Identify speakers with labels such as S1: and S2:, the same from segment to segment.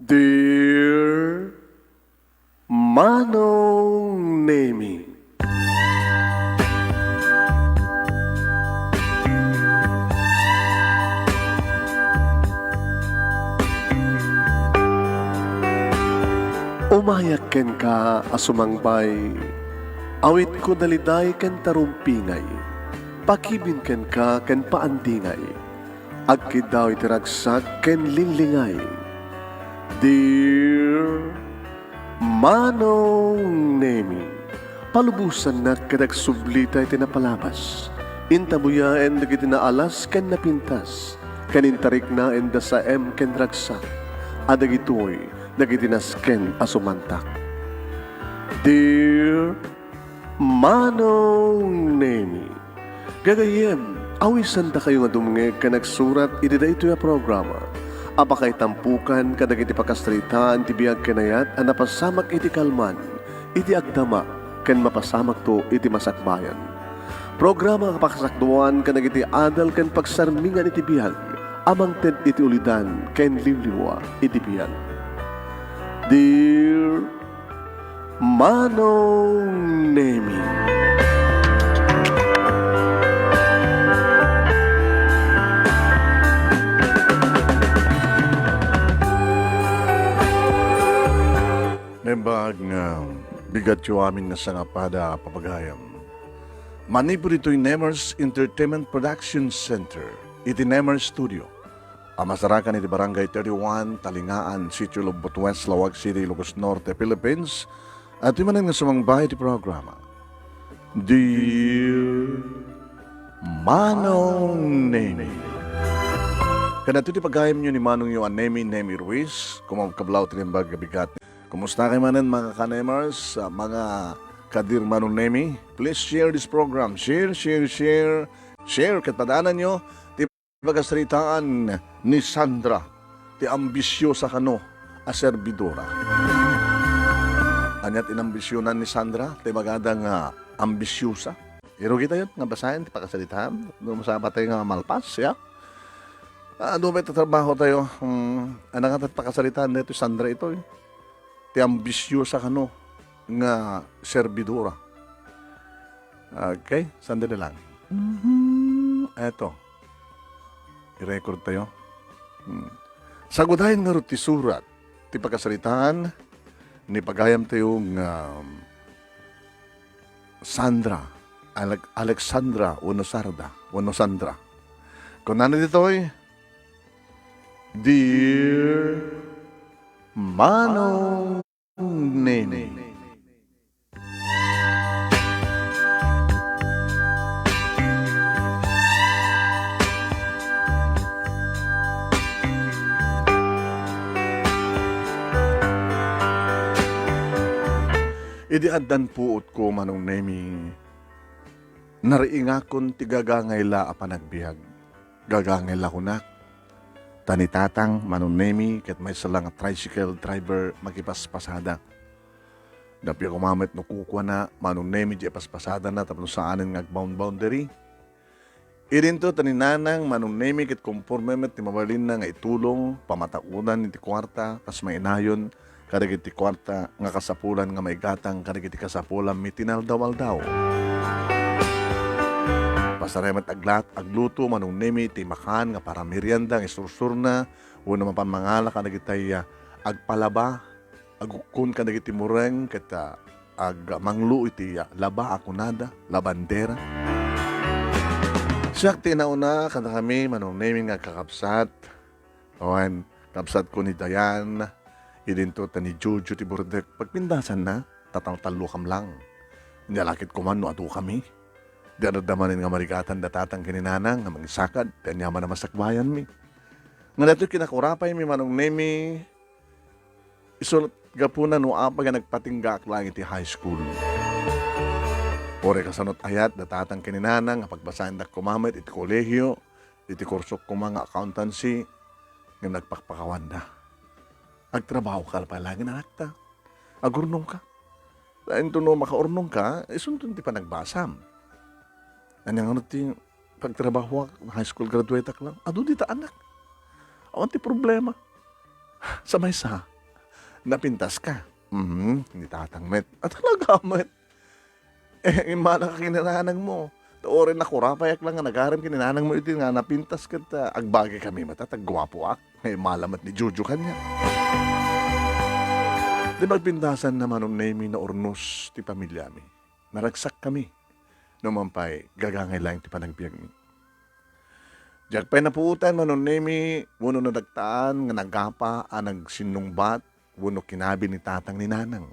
S1: Dear Manong Nemi, umayak ken ka asumangbay, awit ko daliday ken tarumpingay, pakibin ken ka ken paandingay, agkid daw itiragsak ken linglingay. Dear Manong Nemi, palubusan na kadag sublita iti napalabas. Intabuyaen dagiti naalas ken napintas, kanintarik na enda sa ken ragsak, adagitoy dagiti nasken asumantak. Dear Manong Nemi, gagayem, awisan ta kayo nga dumngeg ka nagsurat iti ito ya programa. Apakay tampukan kadag iti pakastritaan ti biyag kanayat a napasamak iti kalman, iti agdama, ken mapasamak to iti masakbayan. Programa kapakasakduan kadag iti adal ken pagsarmingan iti biyag, amang ted iti ulidan ken liwliwa iti biyag. Dear Manong Nemi,
S2: Nembag nga bigat yu amin nga sangapada papagayam. Manipur ito'y Nemers Entertainment Production Center, iti Nemers Studio. Amasarakan iti Barangay 31, Talingaan, Sitio Lobot West, Lawag City, Ilocos Norte, Philippines. At imanin nga sumangbay iti programa. Dear Manong Nemi, kanat iti pagayam nyo ni Manong yu Nemi Ruiz, kumagkablaw tinimbag gabigat. Kumusta kayo manan mga kanemers, mga kadir Manong Nemi? Please share this program. Share. Kat padaanan nyo, ti pagkasaritaan ni Sandra, ti ambisyosa kano a serbidora. Anyat inambisyonan ni Sandra, ti magadang ambisyosa. Iro kita yun, nga basahin, ti pagkasaritaan. Doon masama tayo nga malpas, ya? Doon may tatrabaho tayo. Anang at pagkasaritaan nito, Sandra ito, ti ambisyosa kano nga serbidora. Okay, sandali lang. Eto. I-record tayo. Sagudahin nga ti surat ti pagkasalitaan ni pagayam tayo nga Sandra Alexandra Uno Sandra. Kung ano dito'y Dear Manong Nemi, idi addan puot ko Manong Nemi, nariingakon ti gagangayla a panagbiag. Gagangayla ko na tanitatang Manong Nemi ket may salang tricycle driver makipaspasada. Dapi kumamit no kukwa na Manong Nemi di paspasada na tapos saanin nga boundary. Irin to taninanang Manong Nemi ket conforme met ti mabalin na nga itulong pamatakunan iti kwarta kas mainayon kadag iti kwarta nga kasapulan nga maigatang kadag iti kasapulan mitinaldawaldaw. Pasaremat agluto Manong Nemi ti makan nga para merienda nga isursur na uno man pamangala kadag itay agpalaba agukun kadag iti mureng ket agmanglu iti laba akunada labandera. Siyak tinauna kada kami Manong Nemi nga kakapsat. Owen kapsat ko ni Dayan idinto ta ni Jojo ti Burdek pagpindasan na tatang-talo kam lang. Nalakit ko man no adu kami. Daradamanin nga marikatan datatang kininanang nga mangisakad, tanyaman na masakbayan mi. Nga nato kinakurapay mi Manong Nemi, isulat gapuna no apa nga nagpatinggak lang iti high school. Ore kasanot ayat datatang kininanang nga pagbasahin da kumamit iti kolehyo, iti kursok ko mga accountancy, nga nagpakpakawan da. Agtrabaho ka pa lagi na nakta. Agurnong ka. Lain to no makaurnong ka, isuntun ti panagbasam. Anyang ano ti pagtrabaho high school graduate lang. Ado dita anak. Awan ti problema. Sa may sa Napintas ka. Hindi tatang met. At talaga met. Imala ka kinananang mo. Taorin na kurapayak lang nga nagaram kininanang mo iti nga napintas ka ta. Agbagay kami matatag gwapo ak. May malamat ni Jojo kanya. Di magpintasan naman ng name na ornos ti pamilya mi. Naragsak kami. Numampay gagangay lang ti panagbiag mi. Jagpay na puutan manon name wuno na dagtaan nga nagapa anag sinungbat wuno kinabi ni tatang ni nanang.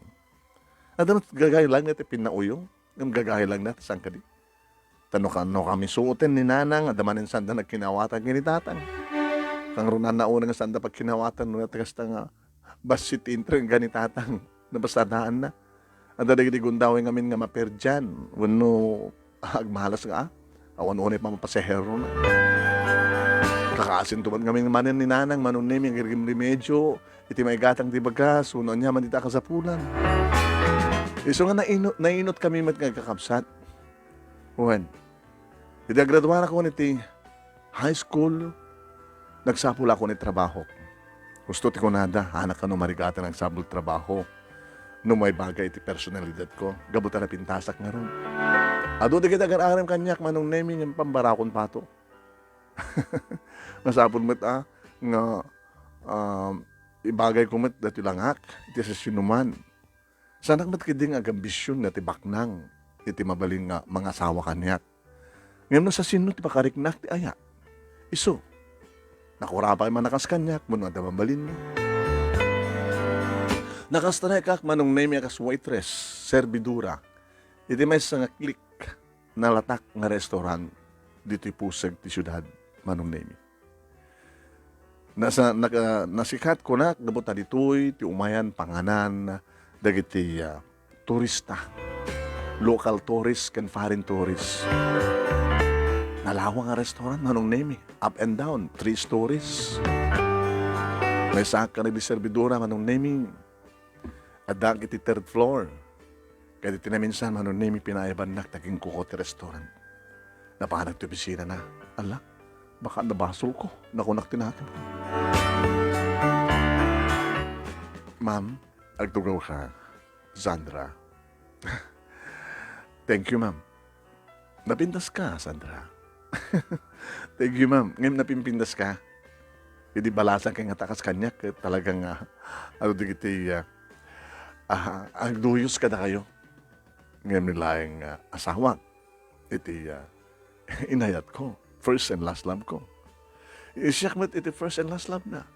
S2: Adamot gagay lang iti pinauyong. Ngam gagay lang na saan ka di. Tano ka no kami suotin ni nanang adamanin sanda nagkinawatan ni tatang. Kang runan na una nga sanda pag kinawatan no natagas nga basit intro nga ni tatang nabasadaan na. Ang dadagiti gundawin ngamin nga maperdyan. Wano agmalas nga awan-unay pa mapasehero na. Kakaasin tuman ngamin manin ni nanang manunim yung girgim remedyo. Iti may gatang di bagas. Uno niya manita ka sa pulan. So nga nainot kami mat nga kakabsat. When? Iti graduar ako niti high school. Nagsapula ako ni trabaho. Gusto ti ko nada, anak ka no marigata ng sabol trabaho. No may bagay iti personalidad ko. Gabuta na pintasak nga ron. Ado di kita aram kanyak manong naming yung pambarakon pato. Nasapon met nga ibagay ko met dati langak. Iti sa sinuman. Sanak mat kiding agambisyon nga ti baknang iti mabaling nga mga asawa kanyak. Ngayon sa sino ti pakariknak ti aya. Iso. Nakurapay man nakas kanyak mo na damambalin mo. Nakastanay kak manong name yakas waitress, servidura. Iti may sa nga klik na latak nga restaurant dito pusag ti syudad manong name. Nasikat ko na gabot ditoy ti umayan panganan dagiti turista. Local tourist can foreign tourist. Nalawang nga restaurant, manong name up and down, 3 stories. May saka na servidora, manong name adag iti 3rd floor. Kaya tinaminsan, manong name pinayaban na, taging kuko ti restaurant. Napanag ti opisina na, ala, baka nabasol ko, nakunak tinakin ko. Ma'am, agtugaw ka, Sandra. Thank you, ma'am. Napindas ka, Sandra. Thank you, ma'am. Ngayon napimpindas ka. Hindi balasan kay nga takas kanyak. Talagang, ano digiti, agduyos ka na kayo. Ngayon nilaing asawa. Iti, inayat ko. First and last love ko. Isiyak mo't iti first and last love na.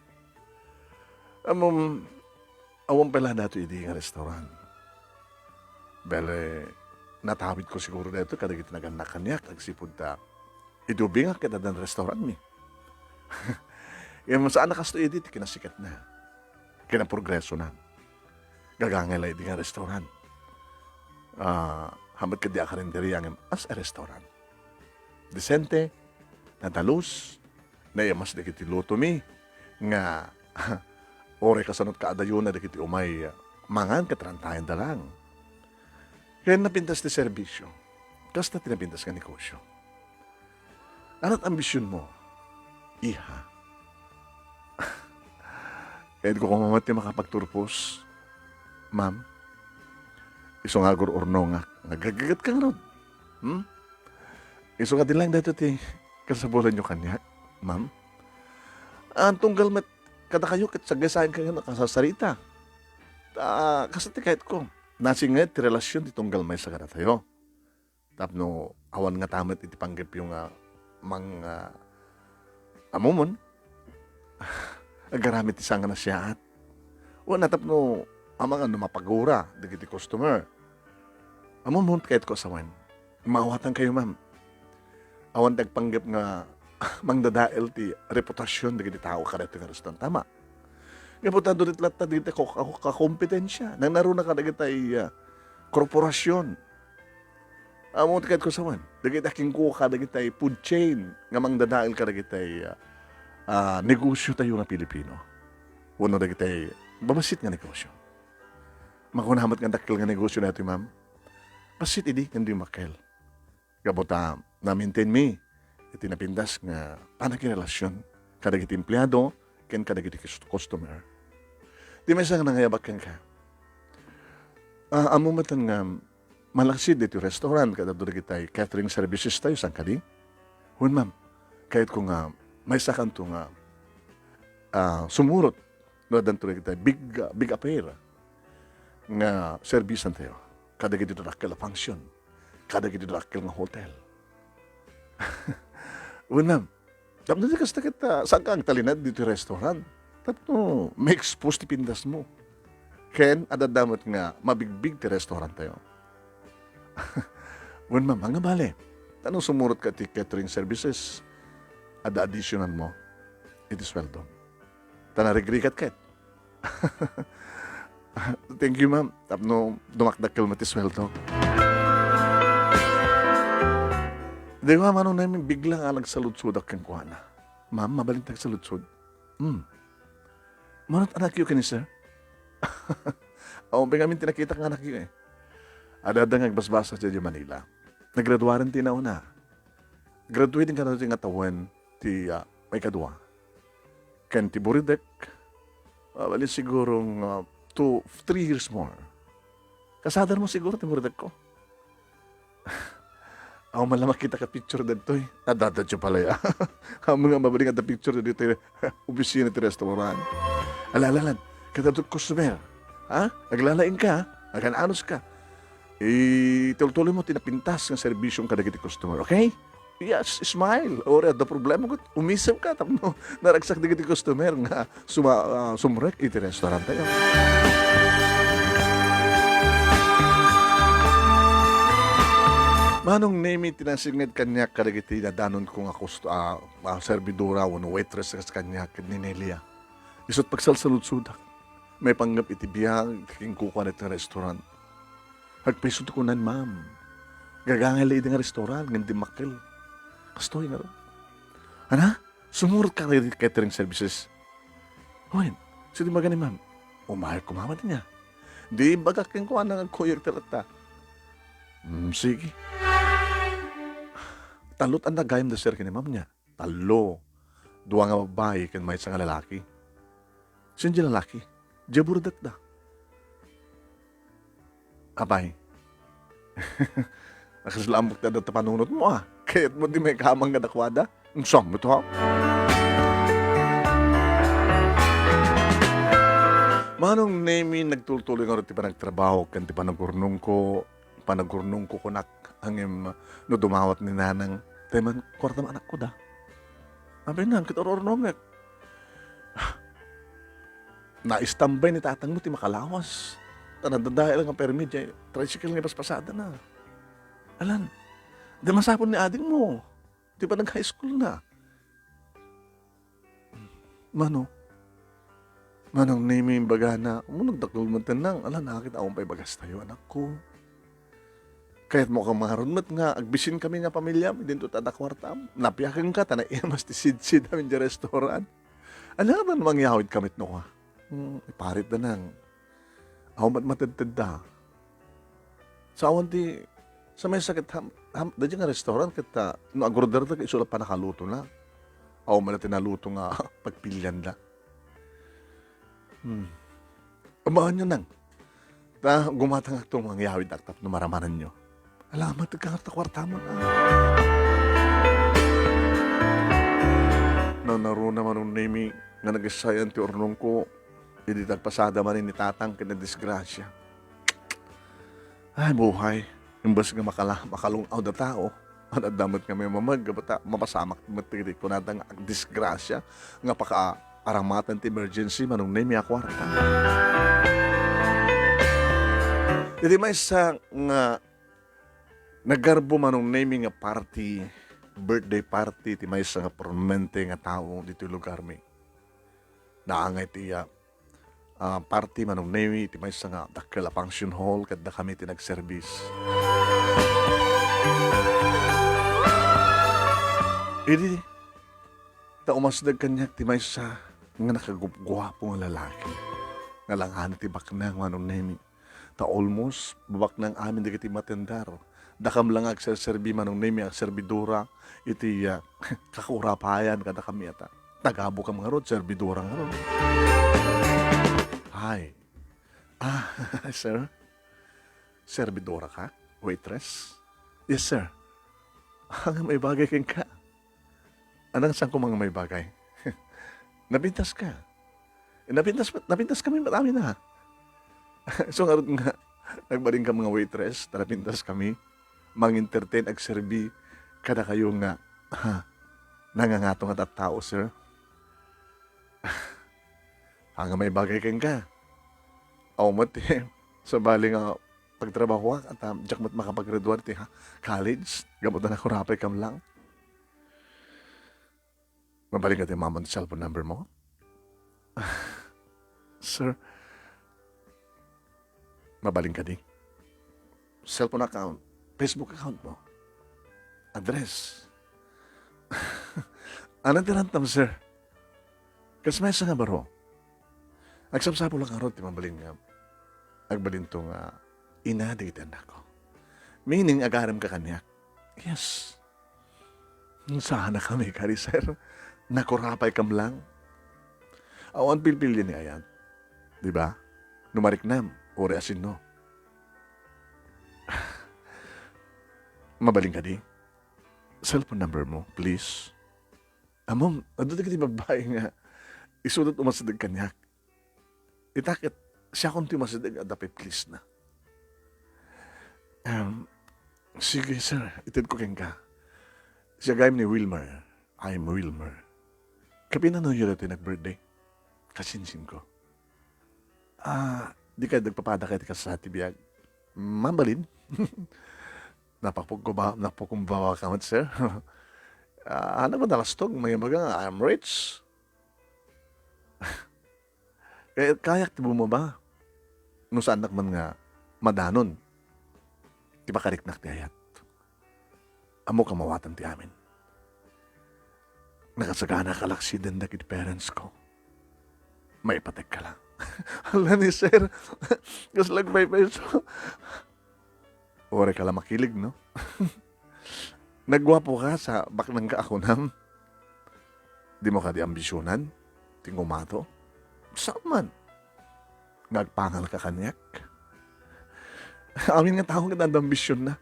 S2: Awang pala nato iti nga restaurant. Bele, natawid ko siguro na ito kada iti naganak kanyak. Agsipod ta. Idubing nga kita dan restaurant mi. Yung saan nakasto edit, kinasikat na. Kinaprogreso na. Gagangay lang nga restaurant. Hamad ka di akarinderya ng as a restaurant. Decente, nadalus, na mas di kiti luto mi, nga ore kasanot ka adayon na di kiti umay mangan katrantayan dalang. Kaya napintas ti serbisyo. Kas na tinapintas ka negosyo. Ano't ambisyon mo? Iha. Kahit ko kumamati makapagturpos, ma'am, iso nga urno nga, nagagagat ka nga ron. Iso nga din lang dito ti kasabulan nyo kanya, ma'am. Ang tunggal met, kada kayo, kat sagasahin ka nga nakasasarita. Kasati kahit ko, nasingit ti relasyon ti tunggal may sagara tayo. Tapno, awan nga tamat iti panggap yung mga amumon. Agaramit isang na siya at wala tapno amang mapagura digiti customer. Amumon kahit ko sawan. Maawatan kayo, ma'am. Awan tagpanggap nga mangdadael ti reputasyon digiti tao karete nga restaurant. Tama. Ngayon doon itlat digiti ako kakompetensya. Nang naruna ka digiti korporasyon. Amo tikat ko saman. Dagiti aking kuka, dagiti food chain. Nga mangdadael ka dagiti negosyo tayo nga Pilipino. Uno dagiti babasit nga negosyo. Makunamat nga dakil nga negosyo natin, ma'am. Basit idi, hindi makel. Gabota, na-maintain mi. Iti napindas nga panakirelasyon. Kadagiti empleyado, ken kadagiti customer. Di may isang nangayabakan ka. Amo matan nga, malaksid dito restaurant, kada doon kita catering services tayo, sang kadi. Hun ma'am, kahit ko nga, may sakan to nga, sumurot, no, dan to kita, big affair, nga servisan tayo. Kada kita dakkel function, kada kita dakkel nga hotel. Hun ma'am, tapos na kasta kita, saan ka ang talinad dito restaurant? Tapos may expose ti pindas mo. Ken, adadamot nga, mabigbig ti restaurant tayo. Wen ma'am, nga bale. Tanong sumurot ka ti catering services, ada additional mo, it is well done. Tanarigrikat ket. Thank you ma'am. Tapno, dumakdakkel mo ti sweldo. Di ba, manong namin biglang alag sa lutsudak kang kuhana. Ma'am, mabalintag sa lutsud. Manot anak yun kani sir? Oo, pengamin tinakita ng anak yun eh. Ada nagbasbasa sa Manila. Naggraduaran ti na una. Graduating ka na ti nga tawan ti may kadwa. Ken ti Buridek, bali sigurong 3 years more. Kasadar mo siguro ti Buridek ko. Ako man lang makita ka picture dito eh. Dadad siya pala ya. Mga mabaling at picture dito eh. Opisina ti restaurant. Alalalan, kadadot customer. Ha? Naglalaing ka, nagananos ka. Tuloy mo tinapintas ng serbisyong kadagiti customer, okay? Yes, smile. Or the problema ko, umisaw ka. Tapno, naragsak digiti customer nga sumrek iti restaurant tayo. Manong name tinasingit kanya kadagiti na danon ko nga servidora o waitress sa kanya ni Nelia. Isot pagsalsalud-sudak. May panggap iti biyang king kukuha nito restaurant. Hagpisot ko nan, ma'am. Gagangay iti nga restaurant, ngandi makil. Kastoy nga rin. Ana? Sumurot ka rin catering services. Hoy, sino magani, ma'am? Umahal kumamat niya. Di baga king kuha na nagkuyog talata. Sige. Talot ang nagayam na sir kini ma'am niya. Talo. Dua nga babae kan may isang lalaki. Sino dyan lalaki? Jaburdat da. Abay. Nakaslamok na dito panunod mo Kaya't mo di may kamang nga dakwada. Ang saan mo to ha? Manong name nagtuloy nga rin ti panagtrabaho kan ti panagurnong ko kunak ang no dumawat ni nanang teman kwarta anak ko da. Abay nang kitorornong na-istambay ni tatang mo ti makalawas. Tanadadahil lang ang permit tricycle nga paspasada na. Alan, di masapon ni ading mo. Di pa nag-high school na. Manong name yung baga na, nagdakol mo tanang, alan, nakakita akong pa'y bagas tayo, anak ko. Kaya't mo kang maharunmat nga, agbisin kami nga pamilya, din to tadakwartam. Napiyakan ka, tanay mas ti sid-sid namin di restaurant. Ano ba namang yawid kamit no ka? Iparit na nang. Ako matintid da. Sa awan di, sa may sakit, da nga restaurant, kita, no agorder na, isulap pa nakaluto na. Ako man na tinaluto nga, pagpilyan na. Amaan nyo nang. Gumatang itong mga yawid aktap na maramanan nyo. Alamat, nagkakwarta mo na. Naroon naman nung name nga nag-isayan ti ornong ko, hindi tagpasada man ni tatang kinadisgrasya. Ay, buhay. Imbas nga makalungaw na tao. Anadamot nga may mamag, mapasamak matiri ko natang disgrasya nga aramatan ti emergency manong name ya kwarta. Jadi may isa nga nagarbo manong name nga party, birthday party, ti may isa nga permanente nga tao dito lugar mi. Naangay ti party manong name, ti may isa nga dakila function hall, kada kami ti nag-service. Idi, ta umasdag kanyak ti may isa nga nakagwapo nga lalaki. Nga langan ti baknang manong name. Ta almost babak nang amin di kiti matendar. Dakam lang agserserbi manong name ang servidora iti kakurapayan kada kami ata. Tagabo ka mga rod, servidora nga rod. Hi. Ah, sir? Servidora ka? Waitress? Yes, sir. Ang may bagay kang ka. Anong saan ko mga may bagay? Napintas ka. Napintas kami marami na. So nga rin nga, nagbaling ka mga waitress, napintas kami, mang-entertain ag serbi, kada kayo nga, nangangatong at tao, sir. Hanga may bagay kang ka. Awmat sa bali nga pagtrabaho at diyak mat makapag-graduate ha. College, gamot na nakurapay kam lang. Mabaling ka tayo mamang cellphone number mo? Sir, mabaling ka di. Cellphone account, Facebook account mo, address. Anong tirantam, sir? Kasmesa nga baro. Nagsapsapo lang ang rod, ti mabaling nga. Agbalin to nga, inadigitan ako. Meaning, agaram ka kanyak. Yes. Saan na kami, kari, sir? Nakurapay kam lang. Awan pilpil yan ni ayan. Diba? Numarik nam, ore asin no. Mabaling ka di. Cellphone number mo, please. Amom, ado di ka di babae nga. Isudot umasadag kanyak. Itakit, siya kung timasadag, dapat please na. Sige, sir. Itid ko keng ka. Siya gayam ni Wilmer. I'm Wilmer. Kapi na no yun natin nag-birthday. Kasinsin ko. Di ka nagpapada kayo ka sa tibiyag. Mambalin. Napakumbawa ka mat, sir. Ano ba nalastog? May maga, I'm rich. Kayak tibo mo ba? Nung saan man nga madanon. Di ba kariknak ti ayat? Amo kamawatan ti amin. Nakasagana ka laksiden na kit parents ko. May patek ka lang. Hala ni sir. Kaslag may peso. Ore ka lang makilig, no? Nagwapo ka sa baknang kaakunam. Di mo ka di ambisyonan. Tingumato. Saan man? Nagpangal ka kanyak. Amin nga tao nga ambisyon na.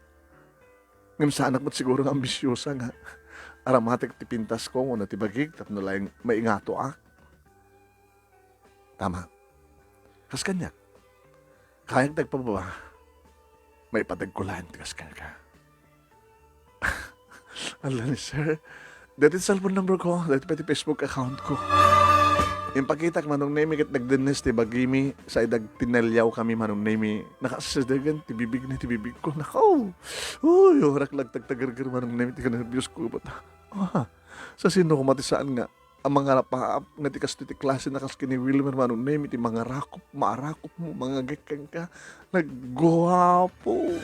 S2: Ngam sa anak mo't siguro nga ambisyosa nga. Aramatik ti pintas ko, una ti bagig, tapno lang maingato ak. Tama. Kas kanya. Kayang tagpababa. May patagkulan, kas kanya ka. Ala ni sir. Dati cellphone number ko, dati pati Facebook account ko. Yung pakita manong nemi kat nagdanes ti bagimi sa idag tinalyaw kami manong nemi nakasadagan ti bibig na ti bibig ko nakaw. Uy, orak lagtagtagargar manong nemi ti nervyos ko ba't sa sino ko matisaan nga ang mga rapaap nga ti kasto ti klase na kaski ni Wilmer manong nemi ti mga rakop maarakop mo mga gekang ka nagguwapo.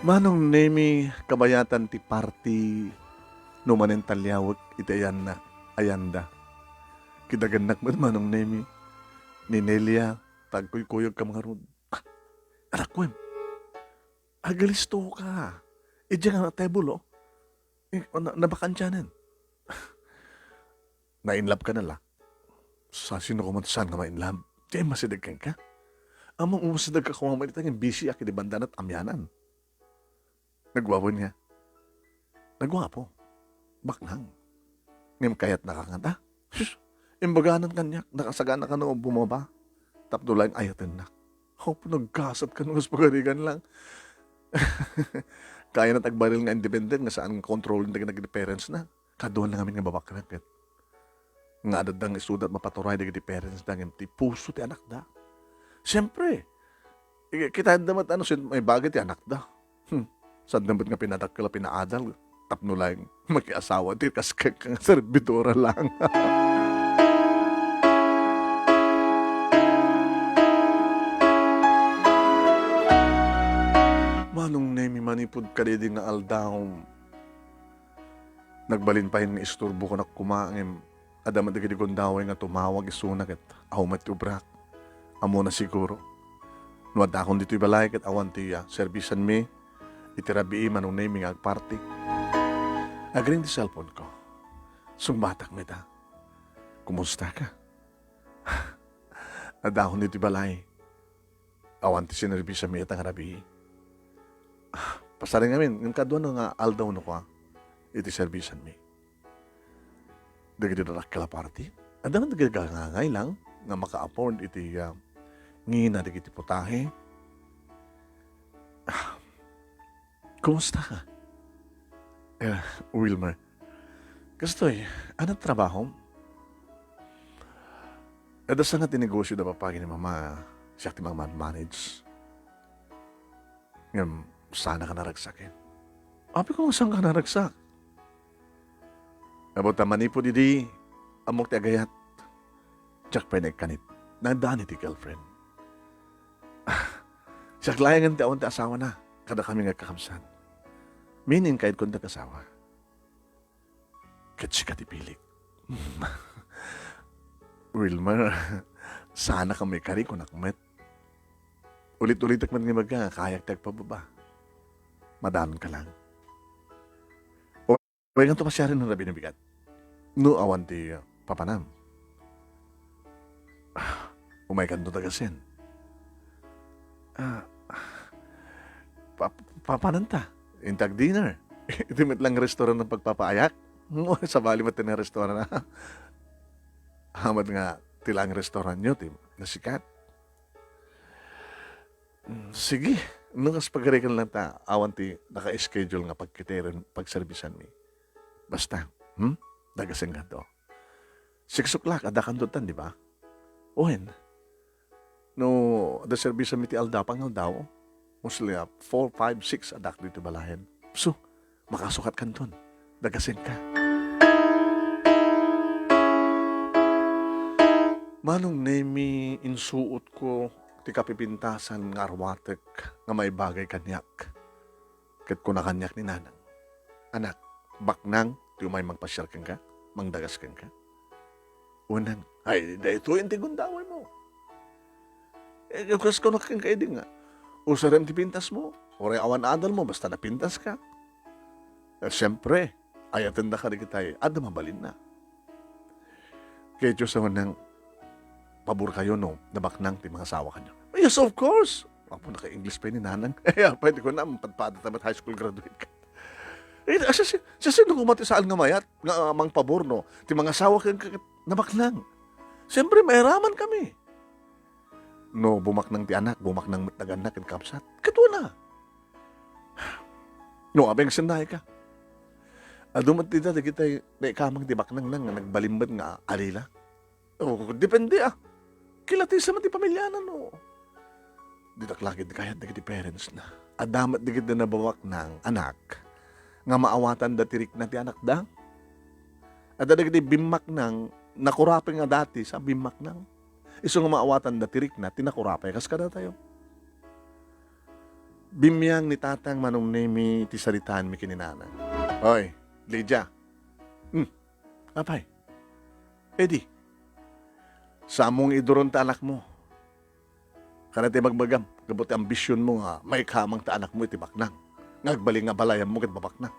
S2: Manong nemi kabayatan ti party numanen talyawag itayan na ayanda. Kidaganak man manong nemi ni Nelia tagkuy-kuyog ka mga rod. Anak ko agalisto ka. Diyan nga table oh. Nabakansyanan. Na-inlove ka na la. Sa sino ko matasan ka ma-inlove? Diyan masidag ka. Amang umasadag ka kung mamalitan yung busy aki di bandan at amyanan. Nagwapo niya. Nagwapo. Baklang. Ngayon kayat nakangata. Imbaganan kanyak. Nakasagana ka noong bumaba. Tapdo lang ayatin na. Hope nagkasat ka nung pagarigan lang. Kaya na tagbaril nga independent nga saan control na nag-parents na. Kaduan na kami nga babakrakit. Nga adadang isudat mapaturay na parents na nga ti puso ti anak da. Siyempre. Kita damat may bagay ti anak da. Saan naman nga pinadakila pinaadal, tapno lang makiasawa ti kaskag kang servidora lang. Manong nemi manipod ka din nga aldaw. Nagbalin pa yung isturbo ko na kumangim. Adamat na gandaway nga tumawag isunak at ahumat ubrak. Amo na siguro. Nuwad akong dito'y balay kat awan tiya, servisan mi. Itirabi manong naming agparty. Agring di cellphone ko. Sumbatak mo ita. Kumusta ka? Adahon dito balay. Awan ti sinerbi sa mi itang rabi. Pasaring amin, yung kadwa nga aldaw no ko, iti servisan mi. Dagi dito nakakala party. Adaman nagagangangay lang nga maka-afford iti ngina dagi iti putahe. Kumusta ka? Wilmer, kastoy, anong trabaho? Sa nga tinegosyo na papagin ni mama, siya ti manage. Ngayon, sana ka naragsakin. Abi ko saan ka naragsak? Abot naman po didi, amok ti agayat. Jack pa kanit, nandaan ti girlfriend. Siya klayangan ti awan ti asawa na, kada kami nga kakamsan. Meaning kahit kung nag-asawa. Kat siya katipilik. Wilmer, sana ka may kari kung nakmet. Ulit-ulit ak man nga maga, kayak tag pababa. Madanon ka lang. O, huwag nga ito pasya rin ng rabi na bigat. No awan ti papanam. Umay ka ito tagasin. Papananta. Intag dinner. Itimit lang restaurant ng pagpapaayak. Sa bali mo na restaurant na. Hamad nga tilang restaurant nyo, nasikat. Sige, nung pagkarikan lang ta, awan ti naka-schedule nga pagkiteran, pagservisan mi. Basta, dagasing nga to. 6 o'clock, adakan doon, di ba? Owen, no, the servisan mi ti aldapang aldaw, mostly 4, 5, 6 adak dito balahin. So, makasukat kan doon, dagasing ka. Manong nemi insuot ko ti kapipintasan nga arwatek nga may bagay kanyak. Ket ko na kanyak ni nanang. Anak, baknang ti umay magpasyal kang ka, mangdagas kang ka. Unang, ay, dahito yung tigundaway mo. Kas ko na kang kaeding nga. Usaran ti pintas mo, oray awan adal mo, basta napintas ka. Siyempre, ayatan na ka rin kitay, ada mabalin na. Kaya Diyos sa unang, pabor kayo, no? Nabaknang ti mga asawa kanyo. Yes, of course. Ako naka-English pa ni nanang. Kaya pwede ko na, padpada tamat high school graduate ka. Siya sino kumati saan nga mayat, nga mang pabor, no? Ti mga asawa kang nabaknang. Siyempre, mahiraman kami. No, bumaknang ti anak, bumaknang naganak, and kapsat. Katwa na. No, abeng sanday ka. Adumat ti dati kita, na ikamang ti baknang lang, nagbalimbat nga alila. Oh, depende Kilati sa mati pamilyanan, no. Didaklagid kaya di parents na. Adamat di na nabawak ng anak nga maawatan da tirik na ti anak da. At di bimak ng nakurapay nga dati sa bimak ng. Iso nga maawatan da tirik na tinakurapay kas kada tayo. Bimyang ni tatang manong nemi ti saritaan mi kininana. Oy, Lydia. Apay. Eddie. Sa among iduron ta anak mo. Kana ti magbagam, gabuti ambisyon mo nga, may kamang ta anak mo iti baknang. Ngagbali nga balayan mo kat babaknang.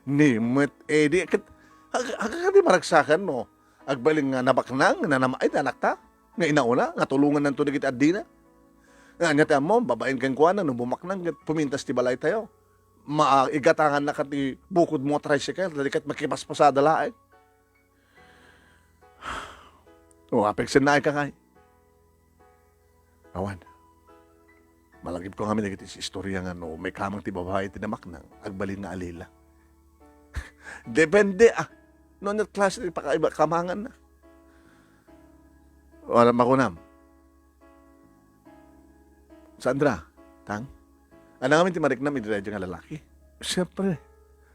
S2: Nimot, di, di maragsakan mo. Agbaling nga nabaknang, nanamay ta anak ta. Nga inauna, nga tulungan ng tunigit at di na. Nga nyata mo, babain kang kuwanan, nung bumaknang, pumintas ti balay tayo. Maigatangan na ka ti bukod mo tricycle, dali kat makipaspasada laeng. O, apeksin na ay kakay. Awan. Malagip ko kami naging istorya nga no, may kamang ti babae tinamak nang agbalin na alila. Depende No, net klase pakaiba kamangan na. Wala makunam. Sandra, tang? Ano kami ti mariknam idiradyo nga lalaki? Siyempre.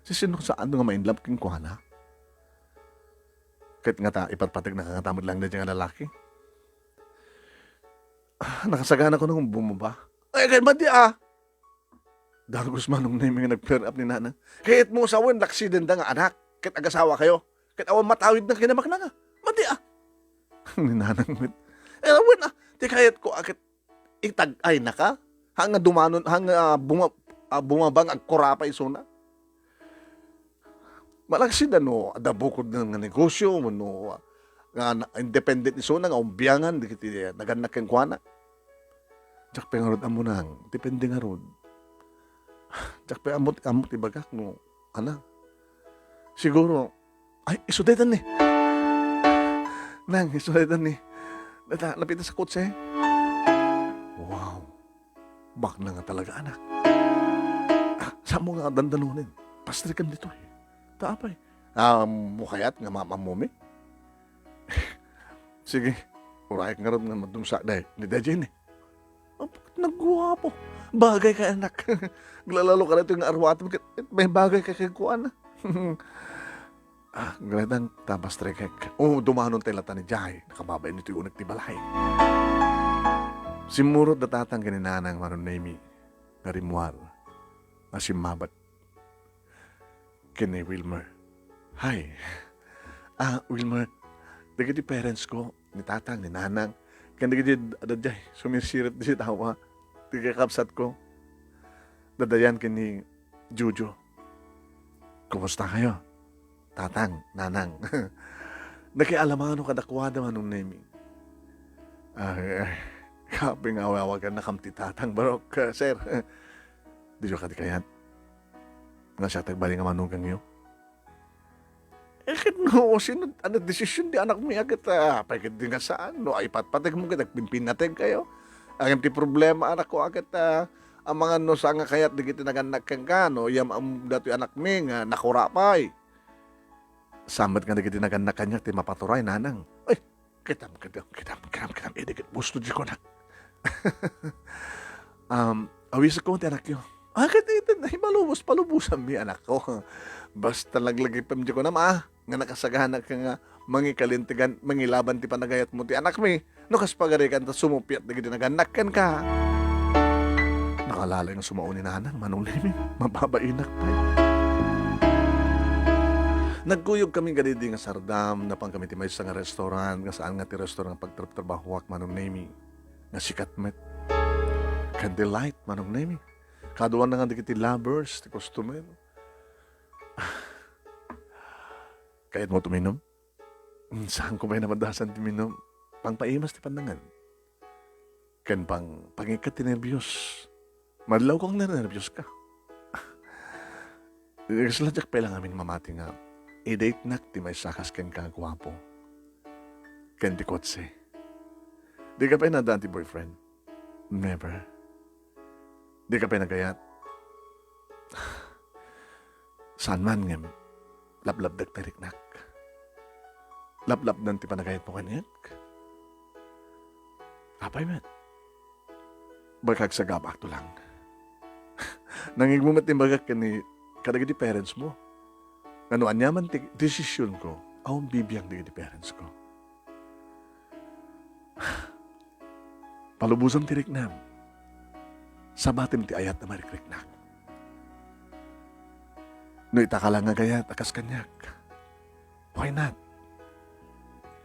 S2: Sino saan nga ma-inlove king kuhana? Kahit nga ipatpatig nakakamod lang na dyan nga lalaki. Nakasagana ko nung bumaba. Ay, kahit ba di Dagos manong na yung nag-flare up ni nanang. Kahit mo sa awan, laksidin da nga anak. Kahit agasawa kayo. Kahit awan matawid na kinamak na nga. Madi ni nanang mit. Awan Di kahit ko akit itag-ay na ka. Hanga dumanon, hanga bumabang ag kurapay suna. Malagsid ano, ada bukod ng nga negosyo, ano, independent ni suna, nga umbiyangan, di kiti naganak kang kuana. Tsak pengarod amo nang, depende nga rod. Tsak pe amot ibagak no, ana. Siguro, ay, isudetan ni. Nang, isudetan ni. Lapit sa kotse. Wow. Bak na nga talaga, anak. Saan mo nga dandanunin? Pastrikan dito eh. Taapay. Mukayat nga mamamumi. Sige. Uray nga rin nga madumsa. Dahil, ni Dajen eh. Bakit nagwapo? Bagay ka, anak. Glalalo ka na ito yung arwat. May bagay ka kay kuwan. Gladang tabas trekek. Dumanon tayo lata ni Jai. Nakababay nito yung unak ti balay. Simurot datatang kininanang manunemi. Ngarimwal. Nasimabat. Kini Wilmer. Hi. Wilmer. Dagiti parents ko. Ni tatang, ni nanang. Kan dagiti adadjay. Sumisirit di si tawa. Tigakapsat ko. Dadayan kini Jojo. Kumusta kayo? Tatang, nanang. Nakialamano kadakwada manong nemi. Kaping awawagan na kamti tatang barok. Sir, di ka di kayat. Nga siya tagbali nga manong kang iyo. Kit no, sino, desisyon di anak mo agad, pagkat di nga saan, no, ay patpatag mo ka, nagpimpinatag kayo. Ang ti problema, anak ko agad, ang mga no, sa nga kayat, di kita naganak kang ka, no, yam ang dati anak mi, nga, nakurapay. Sambat nga di kita naganak kanya, ti mapaturay, nanang. Ay, kitam, edikit, gusto di ko na. Awis ko, ti anak yun. Ito, palubusan mi, anak ko. Basta laglagay pam di ko na, nga nakasagahan ka nga, mangikalintigan, mangilaban ti panagayat mo ti anak mi. No, kas pagarikan, ta sumupiat, di kita naganakan ka. Nakalala yung sumauni nanang, manulimi, mababainak pa. Nagkuyog kami ganidi nga sardam, napang kami ti may sa nga restaurant, nga saan nga ti restaurant pagtrabahuak manong nemi, nga sikat met. Candlelight manong nemi. Kaduan na nga di kiti lovers, ti customer. Kahit mo tuminom? Saan ko ba'y namadasan ti minom? Pangpaimas ti pandangan. Kan pangikat ti nervyos. Madlaw kong nervyos ka. Saladyak pa lang amin mamati nga. I-date nak ti may sakas ken ka gwapo. Ken ti kotse. Di ka pa'y nadaan ti boyfriend? Never. Di ka pa'y nagayat? Saan man ngem? Lablab dagtariknak. Lablab nan ti panagayat mo kanyak. Apay met. Bagkag sa gabak to lang. Nangigmumat ni bagak kani kadagiti parents mo. Ano anyaman ti desisyon ko, awang bibiyang di parents ko. Palubusan ti riknam. Sabatim ti ayat na marikriknak. No itakala nga gayat, akas kanyak. Why not?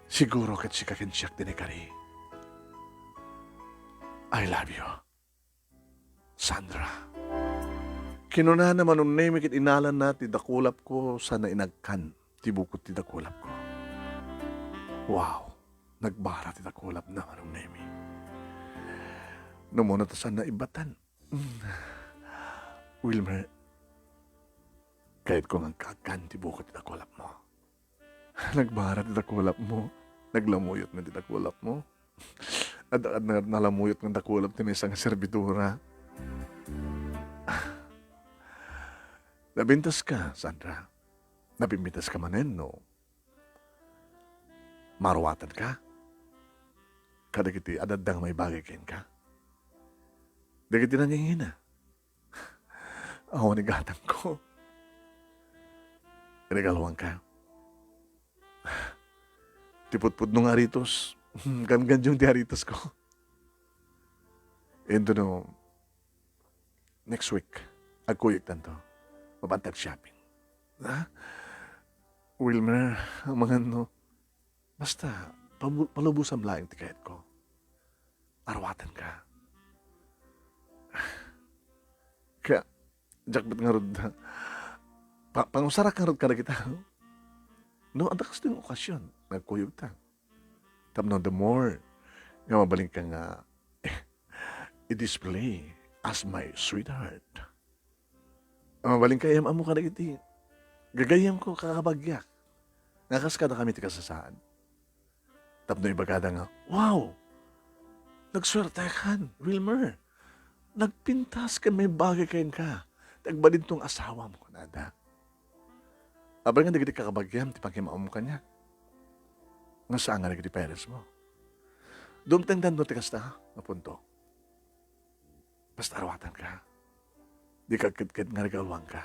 S2: Siguro kat si kakinsyak dinikari. I love you. Sandra. Kinuna naman nung name kit inalan na ti dakulap ko sana inagkan ti bukod ti dakulap ko. Wow. Nagbara ti dakulap naman nung name. Numuna ta sana ibatan. Wilmer, kahit ko ang kakan ti bukod ti dakulap mo. Nagbara ti dakulap mo. Naglamuyot na ti dakulap mo. At nalamuyot ng dakulap ti may isang servidura. Nabintas ka, Sandra. Nabimitas ka manen, no? Marwatan ka. Kadagiti adadang may bagay ken ka. Dagiti nangingina. Ako ni gatang ko. Regaluan ka. Tipot-put nung aritos. Gan-gan yung di aritos ko. And no, next week, agkuyik tanto. Mabantag shopping. Ha? Wilmer, ang mga no, basta, palubusan laing tikayat ko. Arwatan ka. Kaya, Jakbat nga rod, pangusara ka rod ka na kita. No, ang takas yung okasyon, nagkuyog ta. Tapno, the more, nga mabaling ka nga, i-display as my sweetheart. Mabaling ka, amo ka na iti. Gagayam ko kakabagyak. Ngakas ka na kami ti kasasaan. Tapno ibagada nga, wow! Nagswerte kan, Wilmer. Nagpintas ka, may bagay kayo ka. Nagbalin tong asawa mo, nada. Abang nga nagiti kakabagyam, ti pangkimaom ka niya. Nga saan nga nagiti parents mo. Dumtang do ti kasta, napunto. Basta arawatan ka. Di kagkit nga nagawang ka.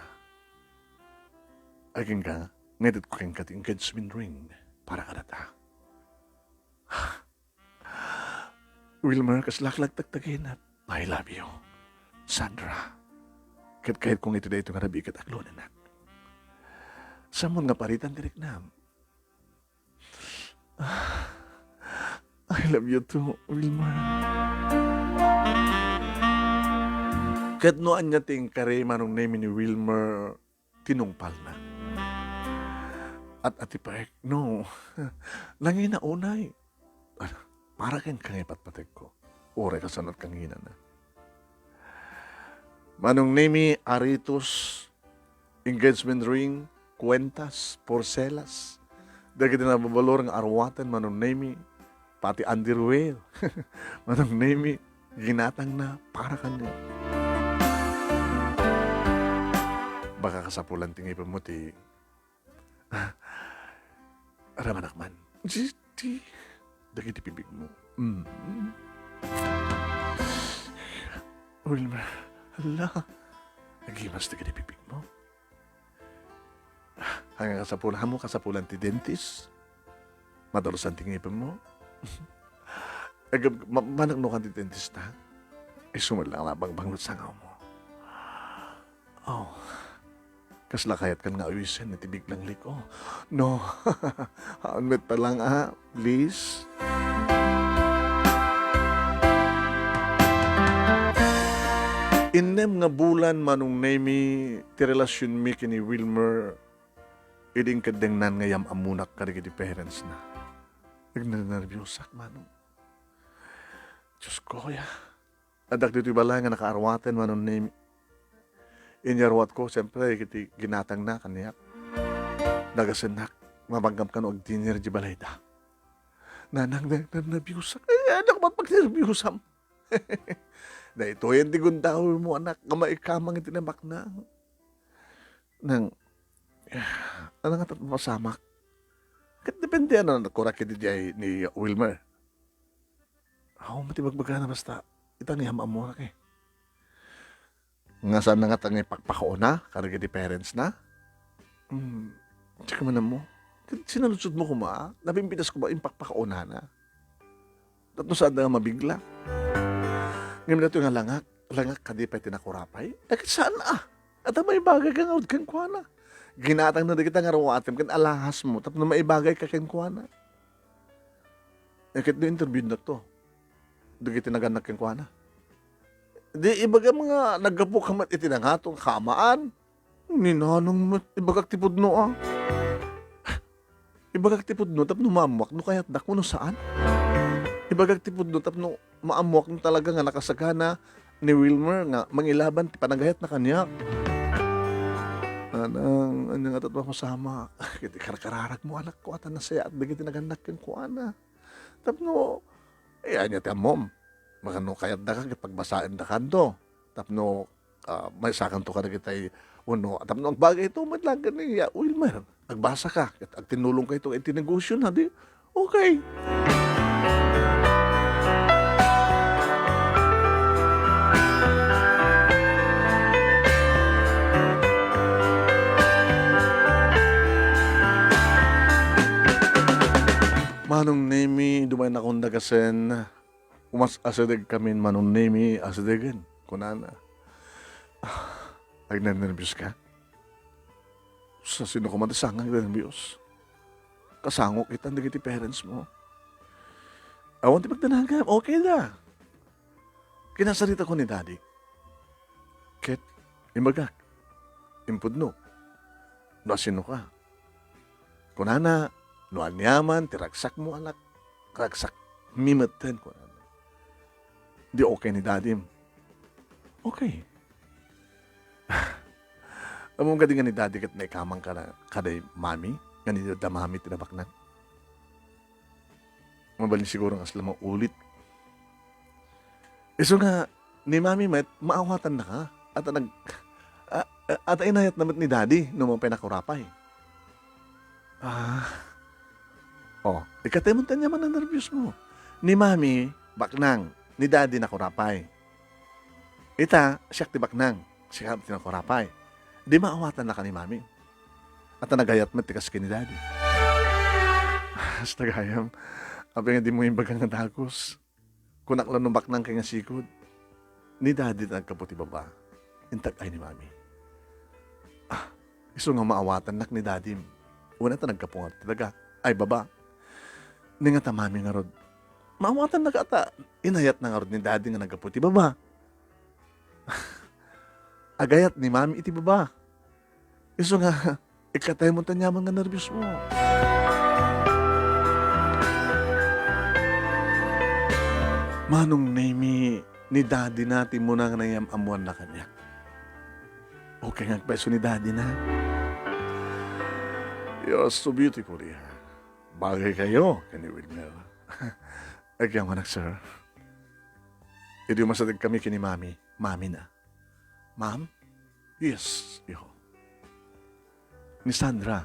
S2: Aging ka, ngayon ko kayong kating engagement ring para ka nata. Wilmer, kaslaklag tagtagin at I love you. Sandra, kahit kung ito na ito nga nabigat aklonan na. Samon nga paritan direk nam. I love you too, Wilmer. Kahit noan niya ting kare manong name ni Wilmer, tinungpal na. At atipaek, no, langin na unay. Para kang kangipat patek ko. Ore ka sanat kangina na. Manong name aritos, engagement ring, kwentas, porcelas. Dahil na babalor ng arwatan, manong name, pati underwear. Manong name, ginatang na para kanya. Baka kasapulan tingay pa mo ti Ramanakman. Di. Dagi ti pibig mo. Wilmer, hala. Nagimas dagi ti pibig mo. Hanggang kasapulan ti dentist. Madalusan tingay pa mo. Manak no kan ti dentist na. Sumalang labang banglot sangaw mo. Oh. Kasla kayat kan nga awisin, natibig lang liko. No, haunmet pa lang please. Inem nga bulan manong nemi, ti relasyon mi kini Wilmer, iding kadengnan ngayam amunak karigi di parents na. Nagnanarbiyosak manong. Diyos ko ya. Adak dito bala nga nakaarwatan manong nemi. Inyarwat ko, siyempre, kiti ginatang na kaniyak. Nagasanak, mabanggam ka no ag dinner di balayda. Nanang nervyusak. Anak, ba't pag-nervyusam? Na ito, yan di gundaw mo, anak, kamaikamang itinamak na. Nang, ano nga tat masamak? Kat depende ano, nakurak di ni Wilmer. Ako, matibagbaga na basta, itang ihama mo na nga saan na nga tangay pagpakauna, karagay di parents na. Tsaka man mo. Sinalusod mo ko napimpitas ko ba yung pagpakauna na? Tatlo saan na nga mabigla. Ngayon na ito nga langak ka di pa tinakurapay. Saan na? At may bagay kang out kang kuwana. Ginatang na di kita nga rawatim, kan alahas mo, tapos na may bagay ka kang kuwana. Kahit na interview na to, di kita naganak kang kuwana. Di ibaga mga naggapo kamat itinangatong kamaan. Ninanong mat, ibagak tipod no Ibagak tipod no, tapno maamuak no kaya't dak mo no saan? Ibagak tipod no, tapno maamuak no talaga nga nakasagana ni Wilmer nga mangilaban ti panagayat na kanya. Anang nga tatwa masama. Kiti karkararag mo anak ko atan na saya at bagay tinaganak yung kuana. Tapno, anya ti mom. Makano kayat da ka pagbasaan da kanto. Tapno may sakang to ka na kitay uno. Tapno ang bagay ito madlagan ni Wilmer. Nagbasa ka. At tinulong ka ito itinegosyo na di. Okay. Manong nemi dumay na kong nagasen. Umas asadag kami manong nemi asadagan. Kunana. Ay nervyos ka? Sa sino ko matasangang nervyos? Kasangok kita na ti parents mo. Awan ti pagdanagam. Okay na. Kinasarita ko ni daddy. Kit, imbagak. impudno. No asino ka. Kunana, no anyaman, tiragsak mo anak, ragsak mimeten ko. Di okay ni dadim. Okay. Among gadi nga ni daddy kat naikamang ka na kaday mami, nga ni da mami tinabaknan. Mabalin siguro nga sila maulit. Iso nga, ni mami met, maawatan na ka. At inayat naman ni daddy nung mga pinakurapay. Ikatay mo tanya man ang nervyos mo. Ni mami, baknang, ni daddy nakurapay. Ita, siyak ti baknang, siya tinakurapay. Di maawatan na ka ni mami. At nagayat mo tikas ka ni daddy. Hasta gayam, abi nga di mo yung bagang nga dagos. Kunak lang nung baknang kay nga sikod. Ni daddy na nagkaputi baba. Intag ay ni mami. Iso nga maawatan nak ni daddy. Una ta nagkapungat talaga. Ay baba. Ni nga ta mami nga rod. Maawatan na ka ata. Inayat na nga rod ni daddy nga nagkaputi baba. Agayat ni mami iti baba. Iso nga, ikatay mo tanyaman nga nervyos mo. Manong name ni daddy natin mo na nga nayamamuan na kanya. Okay nga peso ni daddy na. You're so beautiful, yeah. Bagay kayo, kani Wilmer. Agyan mo anak, sir. Hindi masadag kami kini mami. Mami na. Ma'am? Yes, iho. Ni Sandra.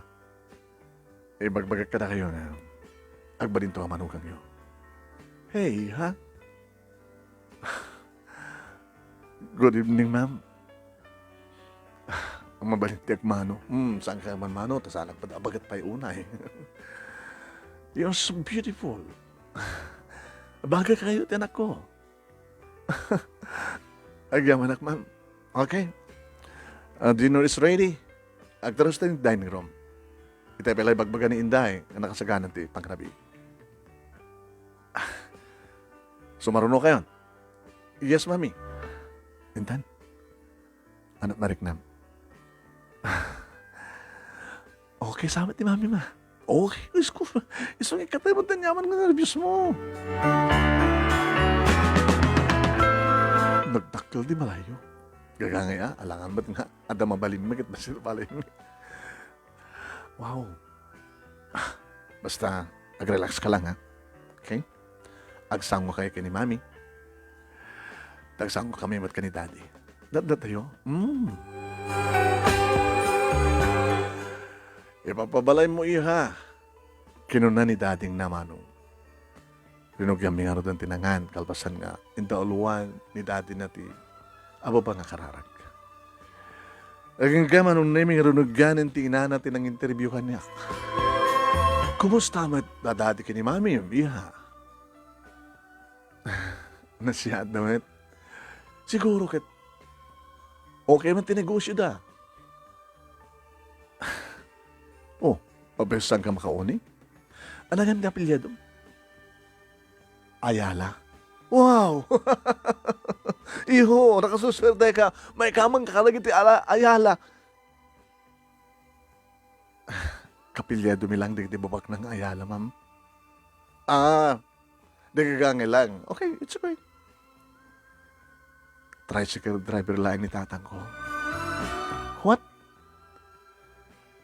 S2: Bagbagag ka na kayo na agbalin to ang manugang nyo. Hey, ha? Good evening, ma'am. Ang mabalinti ak mano. Saan ka man mano? Tas anak pa abagat pa'y unay. You're so beautiful. Bagay kayo, tiyanak ko. Agyan anak, ma'am. Okay. Dinner is ready. Agtaros tayo yung dining room. Itay pelay bagbaga ni Inday na nakasaganan ti pangkrabi. Sumaruno kayo? Yes, mami. Intan? Anak na riknam. Okay, samat ni mami ma. Okay, isong ikatay mo tanyaman ng nervyos mo. Nagtakil di malayo. Gagangay alangan ba't nga, ada mabalin magit basir balin. Wow. Basta, ag-relax ka lang ha. Okay? Agsang mo kayo ni mami. Tagsang ko kami mat ka ni daddy. Dat tayo. Ipapabalay mo iha. Kinuna ni dading namanong. Rinugyang nga rin tinangan, kalpasan nga, intauluan ni daddy na ti abo pa nga kararag. Aging gaman nung naming runugyan ti ina natin ang interview kanya. Kumusta mat dadadi ka ni mami yung iha? Nasiyad naman. Siguro kat okay man tinegosyo da. Oh, pabesan ka makauni? Anagan di apilyado? Ayala. Wow! Iho, nakasuswerte ka. May kamang kakalagi ti Ayala. Kapilyado mi lang di babak ng Ayala, ma'am. Di kagangay lang. Okay, it's okay. Tricycle driver lang ni tatang ko. What?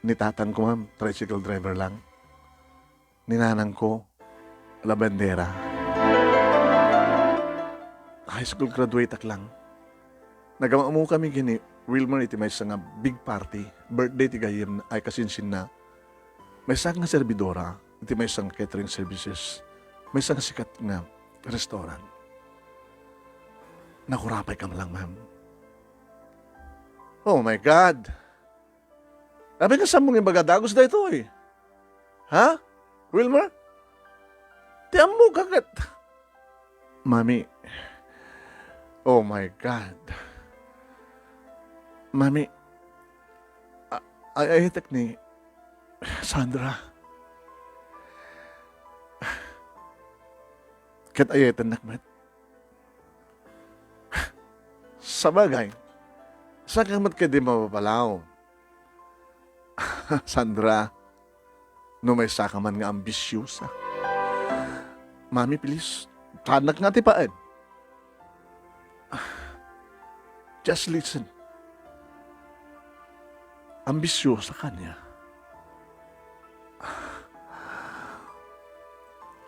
S2: Ni tatang ko, ma'am, tricycle driver lang. Ni nanang ko, labandera. High school graduate ak lang. Nagama mo kami gini, Wilmer iti may nga big party, birthday ti gayem ay kasinsin na. May isang nga servidora, iti may isang catering services, may isang sikat nga restaurant. Nakurapay ka lang, ma'am. Oh my God! Sabi nga sa mong ibagadagos na ito eh. Ha? Wilmer? Tiyan mo kagat. Mami, oh my God. Mami, ayahitak ni Sandra. Kat ayahitan nakmat. Sa bagay, sa kamat ka di mapapalaw. Sandra, no may sakaman nga ambisyosa. Mami, please, tanak nga tipaan. Just listen. Ambisyosa ka niya.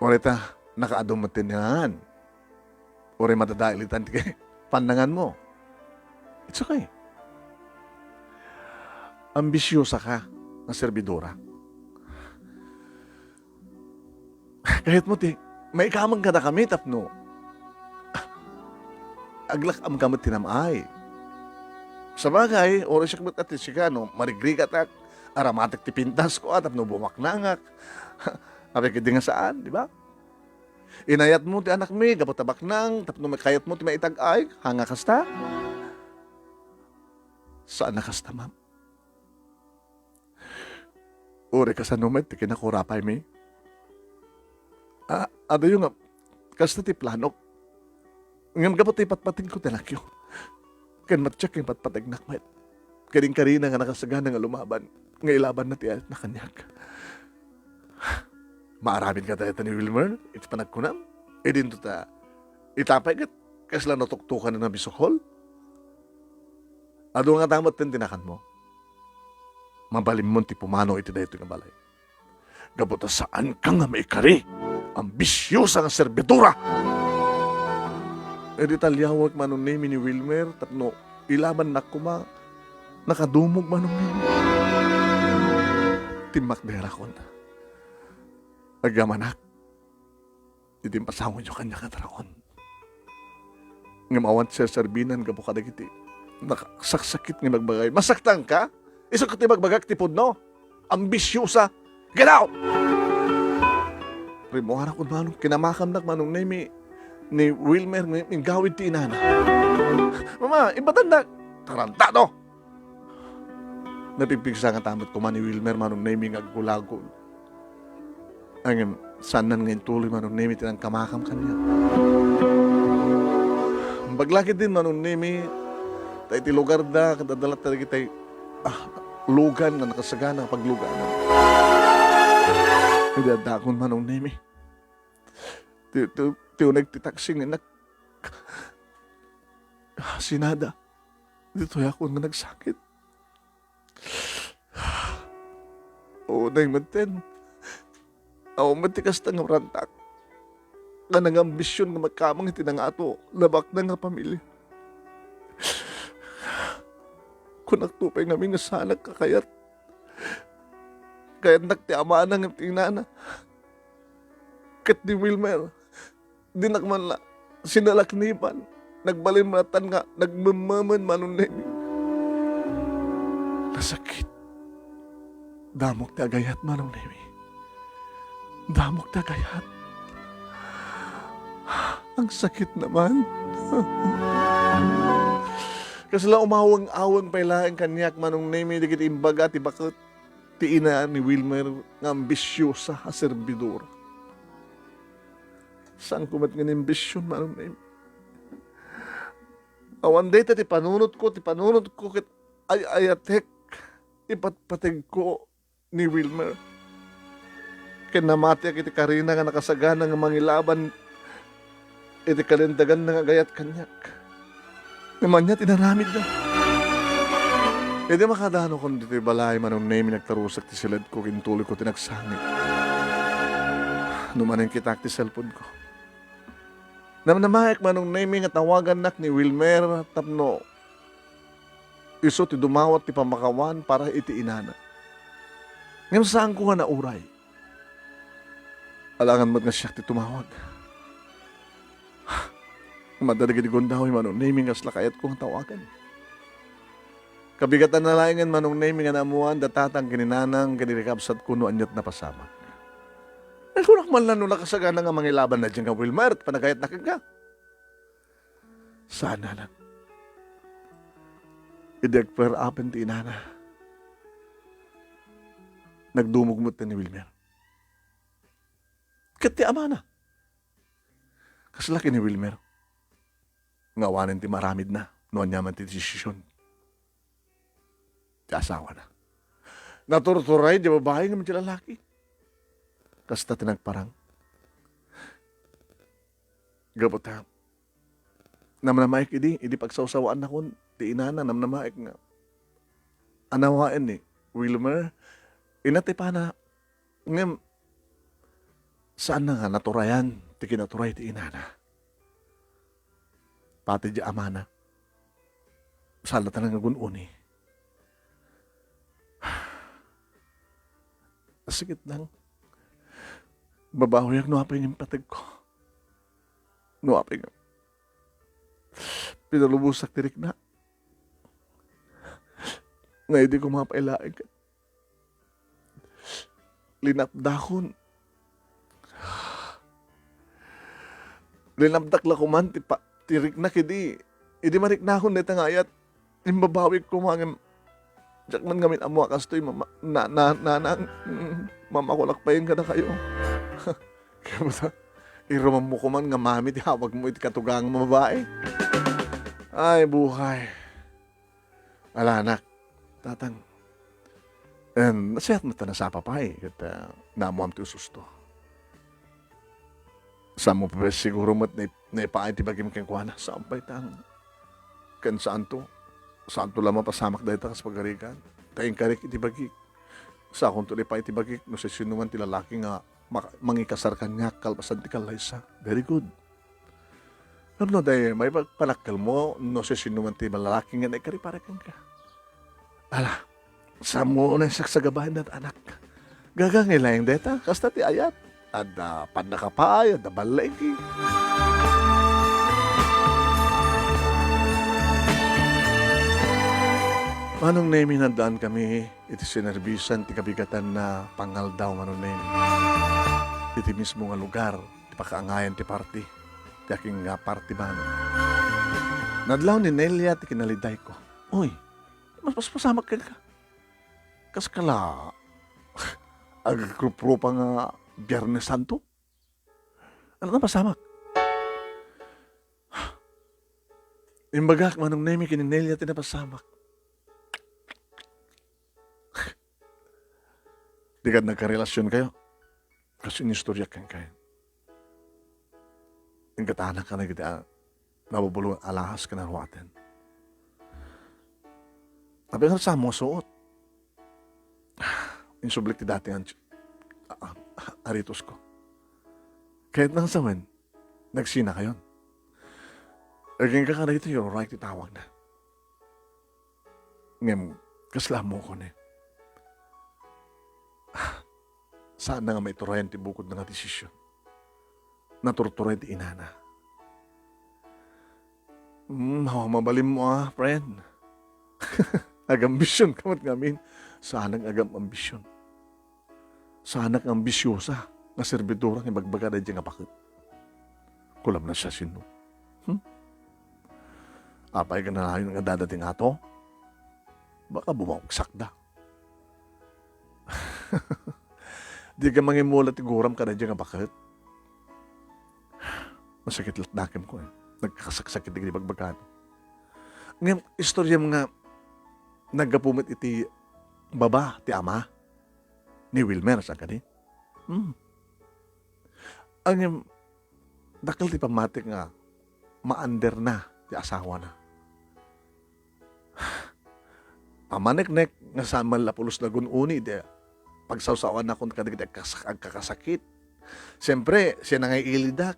S2: Orita, nakaadumutin yan. Ore matadailitan kay pandangan mo. It's okay. Ambisyosa ka na serbidora. Kahit mo ti, may kamang ka na kami, tapno. Aglak am kamot tinamay. Sa bagay, oras siya kamot at siya, no, marigri ka tak, aramatik ti pintas ko, tapno bumaknangak. Apik di nga saan, di ba? Inayat mo ti anak mi, gabot tabak nang, tapno kayat mo ti maitag-ay, hanga kasta. Saan na kasta, ma'am? Uri ka sa numet, ti kinakurapay mi. Ano yung kasta ti planok. Ngam gabot ti patpatin ko tinakyo. Kan matchak yung patpatag nakmet. Karing karina nga nakasagana nga lumaban, nga ilaban na ti na kanyak. Maaramin ka tayo ni Wilmer, iti panagkunam. E din to ta, itapay kat, kasla natuktukan na bisokol. Ado nga tamat din tinakan mo. Mabalim mo ti pumano iti dahito nga balay. Gabota saan ka nga maikari? Ambisyosa nga servidura! E di talyawag manong name ni Wilmer, tapno ilaban na kuma, nakadumog manong name. Timak dera kon. Agamanak, itimpasangon yung kanya kataraon. Ngamawan siya sarbinan, gabo ka dagiti. Nakasaksakit nga magbagay. Masaktan ka? Isa ka ti magbagak tipod, no? Ambisyosa. Get out! Rimuhara ko manong, kinamakam na manong ni Wilmer, ng gawid ti inana. Mama, ibatan na. Tarantado! Napipigsa nga tamat ko man ni Wilmer, manong name ng agkulago. Ang sanan ngayon tuloy manong name tinang kamakam kanya. Baglaki din manong name, tayo ti lugar da, kadadalat talaga tayo, lugan na nakasagana paglugan. Idadakon manong name. Tiyo nagtitaksing na sinada. Dito ako na nagsakit. Oo, na yung manten. Ako matikas na nga rantak. Nga nang ambisyon nga magkamang iti nga ato. Labak na nga pamilya. Kung nagtupay namin nga sana kakayat. Kaya't nagtiamaan na nga tinana. Kat di Wilmer. Di nakman la. Sinalaknipan. Nagbalimatan nga. Nagmamaman manong nemi. Nasakit. Damok na agayat manong nemi. Damok na agayat. Ang sakit naman. Kasi lang umawang-awang pailaing kanyak manong nemi digit imbaga ti bakit ti ina ni Wilmer nga ambisyosa ha servidor. Saan kumat nga ambisyon manong nemi? Awan day ti panunot ko kit ayatek ipatpatig ko ni Wilmer. Kinamati ak iti karina nga nakasagana nga mangilaban iti kalindagan nga gayat kanyak. Naman niya tinaramid na. E di makadano kung dito balay manong name nagtarusak ti silad ko kintuloy ko tinagsangit. Numanin kita ti cellphone ko. Namnamayak manong name nga tawagan nak ni Wilmer tapno iso ti dumawat ti pamakawan para iti inana. Ngayon saan ko nga nauray? Alangan mo't nga siya ti tumawag. Madadag di gondaw manong naming as lakayat kong tawagan. Kabigatan na laingan manong naming nga namuan datatang kininanang kinirikabsat kuno anyat na pasamak. Ay kunak man lang nung nakasagana nga mangilaban na dyan ka Wilmer at panagayat na ka. Sana lang. Idagper apen ti inana. Nagdumog mo ni Wilmer. Kati ama na. Kaslaki ni Wilmer. Ngawanin ti maramid na. Noon niya man ti desisyon. Ti asawa na. Naturturay, di babae nga medyo lalaki. Kasta tinagparang. Gabot ha. Namnamaik idi pagsawsawaan na kon, di inana, namnamaik nga. Anawain ni, Wilmer, inati pa na, ngem, saan na nga naturayan, ti kinaturay ti inana. Pati di amana. Salata na nga gununi. Sikit lang. Babahoy ang nuapay ng patag ko. Nuapay nga. Pinalubusak tirik na. Ngayon di ko mapailaing ka. Linapdakon. Linapdak la ko man, tirik na kidi. Idi marik na akong netangayat. Imbabawi ko mga Diyak man ngamin amo kastoy mamakulakpayin ka na kayo. Kaya mo sa iroman mo ko man nga mami di hawag mo iti katugang mababae. Ay buhay. Wala anak. Tatang. And nasayat mo ta na sa papay. Kat namuam ti susto. Sa mo pa siguro mat na ipaay ti bagim keng kuwana. Saan pa itang kan saan to? Saan to lamang pasamak dahil ta kas pagarikan? Tayong karik iti bagik. Sa akong tuloy pa iti bagik, no sa sinuman ti lalaki nga mangikasar ka nga kalpasan ti kalaysa. Very good. No, dahil may pagpanakal mo, no sa sinuman ti lalaki nga na ikariparekan ka. Ala, sa mo na saksagabahan na anak. Gagangilayang deta, kasta ti ayat. At panakapay, at balegi. Manong nemi nandaan kami, iti sinerbisan, ti kabigatan na pangal daw, manong nemi. Iti mismo nga lugar, ti pakaangayan ti party, ti aking party manong. Nadlaw ni Nelia, ti kinaliday ko. Uy, mas pasamak ka ka. Kas kala, agrupo nga Biyernes Santo. Ano na pasamak? Imbagak, manong nemi, kininelia, ti napasamak. Di ka nagkarelasyon kayo. Kasi inistorya kang kayo. Ang katahanak ka na kita, nabubulong alahas ka na ruwaten. Tapi nga sa mo suot. Insublik ti dati ang aritos ko. Kahit nang saman, nagsina kayon. Aging ka na ito yung right itawag na. Ngem, kasla mo ko na. Saan na nga may turayan ti bukod na nga desisyon? Naturturay ti inana. Mabalim mo friend. Agambisyon kamat ngamin. Saan ang agam ambisyon? Saan ang ambisyosa nga servidorang ibagbaga na dyan nga bakit? Kulam na siya sino. Apay ka na lang nga dadating ato? Baka bumawagsak da. Di ka mangimulat iguram ka na dyan nga bakit? Masakit latdakim ko Nagkakasaksakit di bagbagan. Ngayon, istorya mga nagapumit iti baba, ti ama, ni Wilmer, sa kani. Ang dakal ti pamatik nga, maander na, ti asawa na. Pamanek-nek, nga saan man lapulos na gununi, di pagsawsawan na kung kakasakit. Siyempre, siya na ngay ilidak.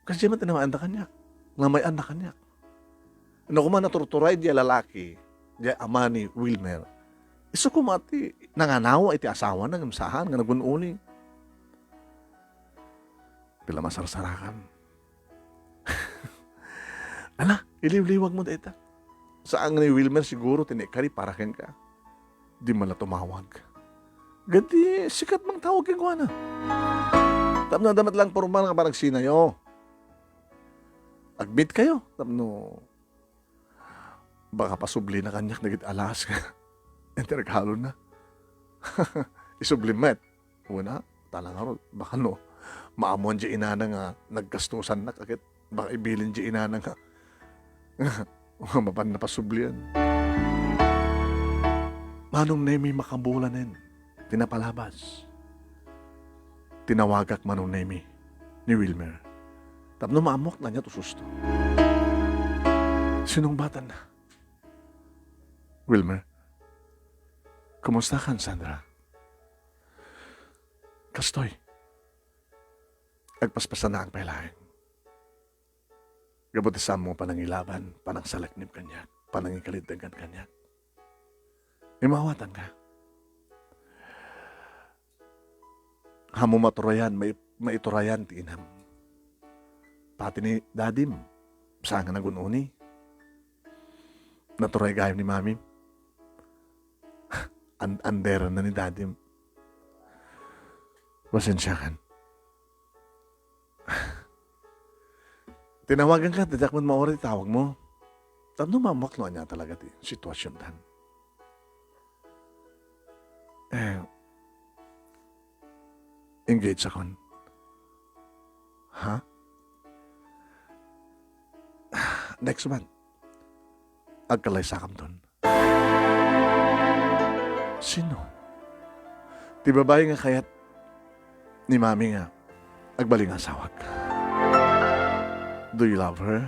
S2: Kasi man tinamaan na kanya. Ngamayan na kanya. Ano kuman naturturay diya lalaki, diya ama ni Wilmer. Iso kumati, nanganawa iti asawa na ngamsahan, nga nagununi. Pila masarsarakan. Ala, iliw-liwag mo dita. Saan ni Wilmer siguro tinikari para ken ka. Di man na tumawag. Gadi, sikat mang tawag yung kuha na. Tapno damat lang pormal nga parang sinayo. Agbit kayo. Tapno, baka pasubli na kanyak nagit alas ka. Enterkalo na. Isublimet. Una, talang arol. Baka no, maamon di inana nga nagkastusan na kakit. Baka ibilin di inana nga. Mapan na pasublian. Manong Nemi makabulanin, pinapalabas. Tinawagak Manong Nemi ni Wilmer. Tapno maamok na niya to susto. Sinong bata na? Wilmer, kumusta ka, Sandra? Kastoy, agpaspasan na ang pailahin. Gabutisan mo panangilaban, panangsalaknib kanyak, panangikalintagan kanyak. Imawatan ka. Hamo maturayan, maiturayan ti inam. Pati ni dadim, saan nga nagununi? Naturay gayam ni mami. Andera na ni dadim. Pasensya kan. Tinawagan ka, tidak man maori tawag mo. Tapno mamaklo niya talaga ti sitwasyon tan. Engage akon. Ha? Next month. Agkalay sakam doon. Sino? Ti babae nga kayat ni mami nga agbaling asawag. Do you love her?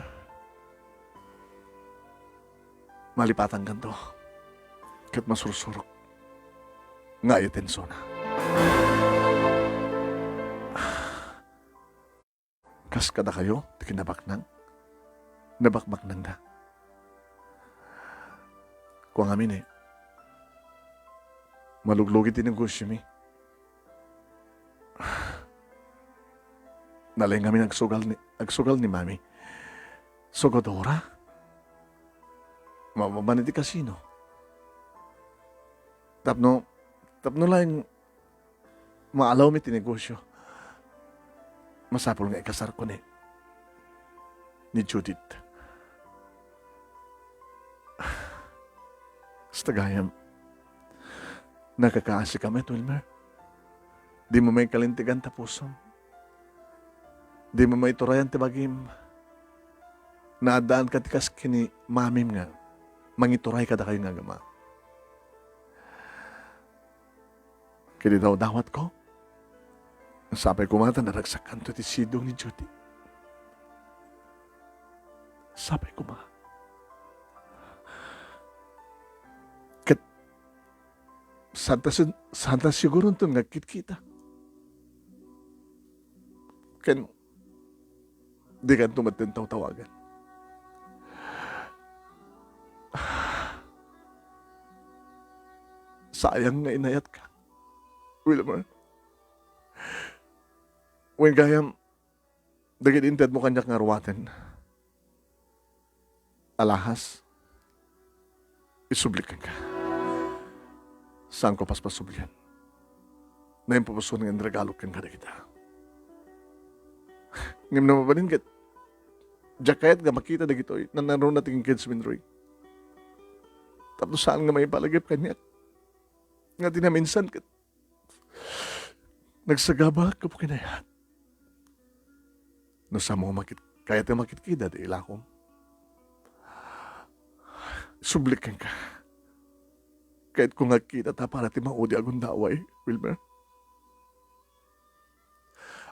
S2: Malipatan kanto. Kat masursurok. Nga itenso na. Kas kada kayo, tikinabaknang. Nabakbaknang na. Kung amin maluglugit din ang gusto mi. Nalay kami agsugal ni mami. Sugodora? Mamaman di kasino. Tapno lang maalaw mi tinegosyo. Masapol nga ikasar ko ni Judith. Stagayam, nakakaasi kami, Wilmer. Di mo may kalintigan tapusom. Di mo may turayan tibagim. Naadaan ka tikas kini mamim nga. Mangituray ka da kayo nga gama. Kini daw dawat ko. Sapay kumata naragsakan to ti sidong ni Judy. Sapay kumata. Santa siguro ito nga kita. Ken, di ka tumatin tawagan. Sayang nga inayat ka, Wilmer. When gayam, dagit inted mo kanyak nga ruwaten. Alahas, isublikan ka. Saan ko paspasublian? Na yung papasun ng regalo kang kada kita. Ngam na mabalin kat, jakayat nga makita na gito, na naroon nating kids minroy. Tapos saan nga may palagip kanya? Nga tinaminsan kat, nagsagaba ka po kinayat. No sa mo kaya tayo makitkida, di ilakom. Sublikan ka. Kahit kung nagkita ta para ti maudi agong daway, Wilmer.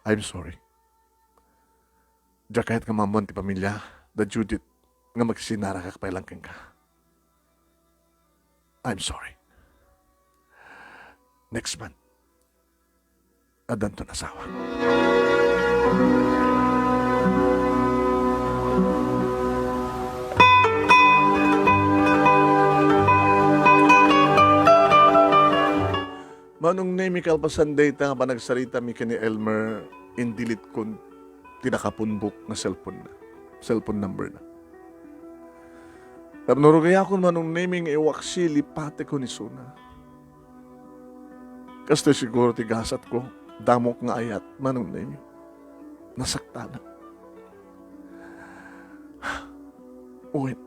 S2: I'm sorry. Diya kahit nga mamon ti pamilya, da Judith, nga magsinara ka kapailang ka. I'm sorry. Next month, adan to nasawa. Manong name kalpasan data nga panagsarita mi kani Elmer indilit kun tinakapunbok na cellphone number na. Tapno kaya kun manong naming iwaksi lipate ko ni Suna. Kaste siguro tigasat ko damok nga ayat manong name. Nasakta na. Uwit.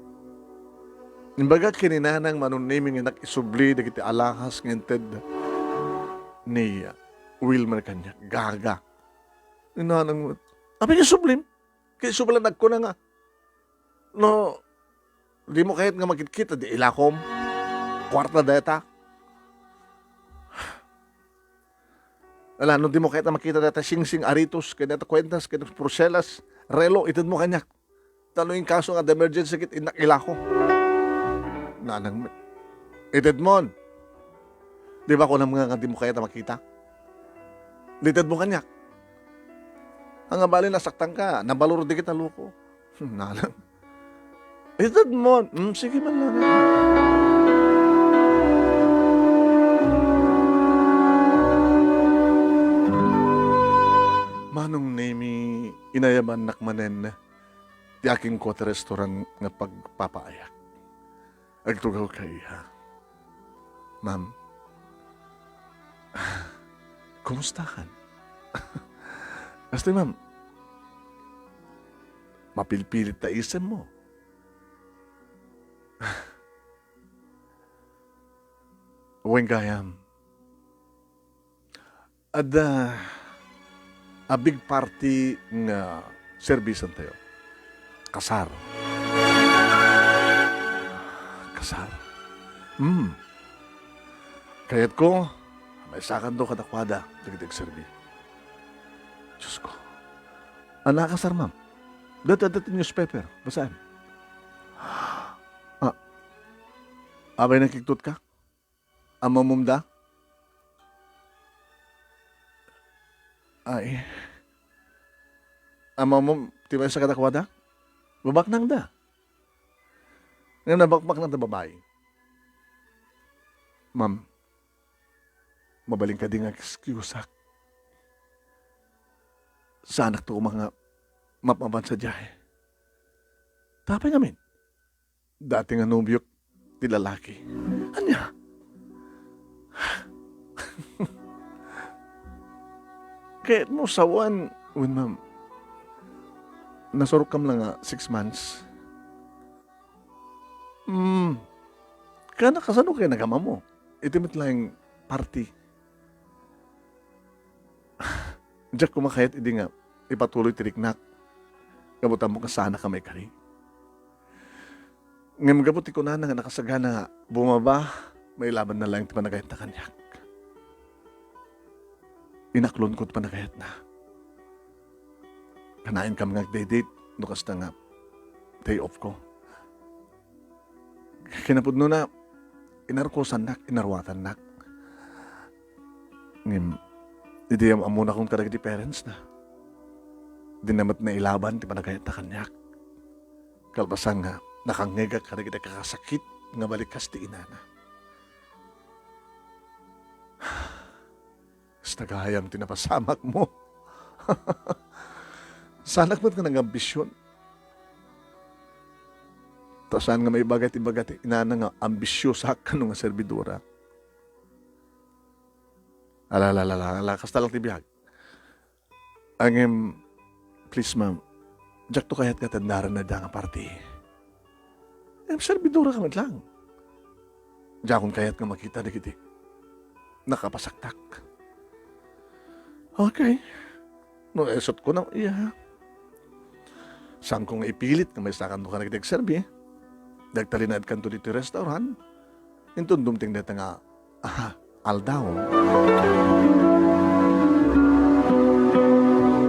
S2: Imbaga kininanang manong naming nakisubli dagiti alahas ngented ni Wilmer kanya, gaga. Inanang mo, abi ka sublim. Kaya sublan nagko na nga. No, di mo kahit nga magkikita, di ilakom. Kwarta data. Wala, no di mo kahit na makita data sing-sing aritos, kaya data kwentas, kaya data Bruselas, relo, itad mo kanyak. Talo yung kaso nga, the emergency kit, inakila ko. Nanang, itad mo. Di ba kung mga nga di mo kaya na makita? Litad mo kanyak. Ang abali nasaktan ka, nabaluro di kita loko. Nanang, itad mo. Sige man lang. Manong nemi inayaman nakmanen ti aking kote restaurant nga pagpapaayak. Agtugaw kay ha. Ma'am, kumusta kan? Basta ma'am, mapilpilit na isem mo. Uwing gayam. Ada a big party nga servisan tayo. Kasar. Kasar. Kayat ko, may sakan do kadakwada, dagdag serbi. Diyos ko. Anak kasar, ma'am. Dadating newspaper. Basahin. Abay nakiktot ka? Amamumda? Ay. Amamum, tibay sa kadakwada? Babak nang da. Ngayon nabakbak ng da babae. Ma'am, mabaling ka din ang excuse ha. Sa anak to mga mapaman sa diyahe. Tapay ngamin. Dati nga nubyok, ti lalaki. Anya? Kaya mo sawan, when ma'am, nasurok kam lang nga 6 months. Kaya nakasano kaya nagama mo? Itimit lang yung party. Diyak kumakayat, hindi nga, ipatuloy tiriknak. Gabutan mo ka sana ka may kari. Ngayon gabuti ko na nga nakasagana nga, bumaba, may laban na lang ti panagayat na kanyak. Inaklon ko ti panagayat na. Kanain ka mga day-date, nukas na nga, day off ko. Kinapudno na, inarkosan nak, inarwatan nak. Ngayon, hindi amuna kong karag di parents na. Di namat na ilaban, di panagayat na kanyak. Kalbasang nga, nakangega karag di kakasakit, nga balikas ti inana. Basta gahayam tinapasamak mo. Sanak mo ka ng ambisyon. Tasan nga may bagati-bagati, inana nga ambisyosa ka nung servidora. Ala, kasta lang tibiyag. Angem, please ma'am, jak to kayat katandaran na dang party. Servidora ka man lang. Jakon kayat nga makita na kiti. Nakapasaktak. Okay. No, esot ko na, iya. Saan kong ipilit na may sakan doon ka nagdagserbi, dagtalinad kan to dito restaurant, intun dumting dito nga, aldaw.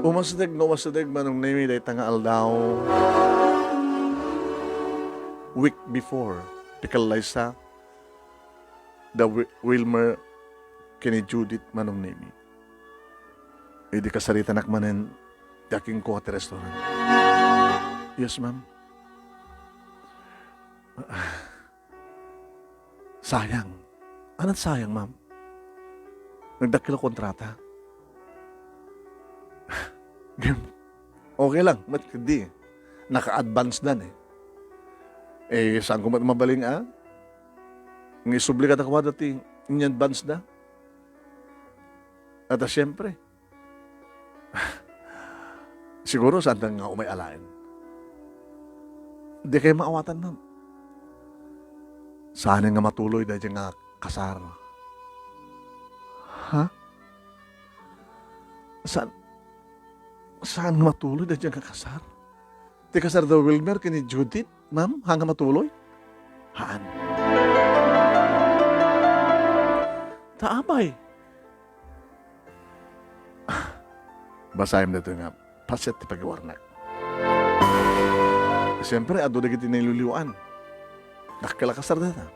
S2: Umasadag manong nami dito nga aldaw. Week before, Pickle Liza, the Wilmer, kini Judith manong nami. Hindi ka sarita nakmanen, daking ko at restaurant. Yes, ma'am. Sayang. Anong sayang, ma'am? Nagdakil ako kontrata. Okay lang, ba't hindi? Naka-advance na saan ko mabaling Ng isubli ka na kuha dati, in-advance na. At siyempre, siguro saan nga umay alain. Hindi kayo maawatan, ma'am. Saan nga matuloy dahil nga kasar. Ha? Saan nga matuloy dahil nga kasar? Di kasar daw Wilmer kini Judith, ma'am, hanggang matuloy? Haan? Taamay. Basahin na ito nga, paset ti pagiwarnak. Siyempre, ado na kiti niluluan. Nakalakasar na.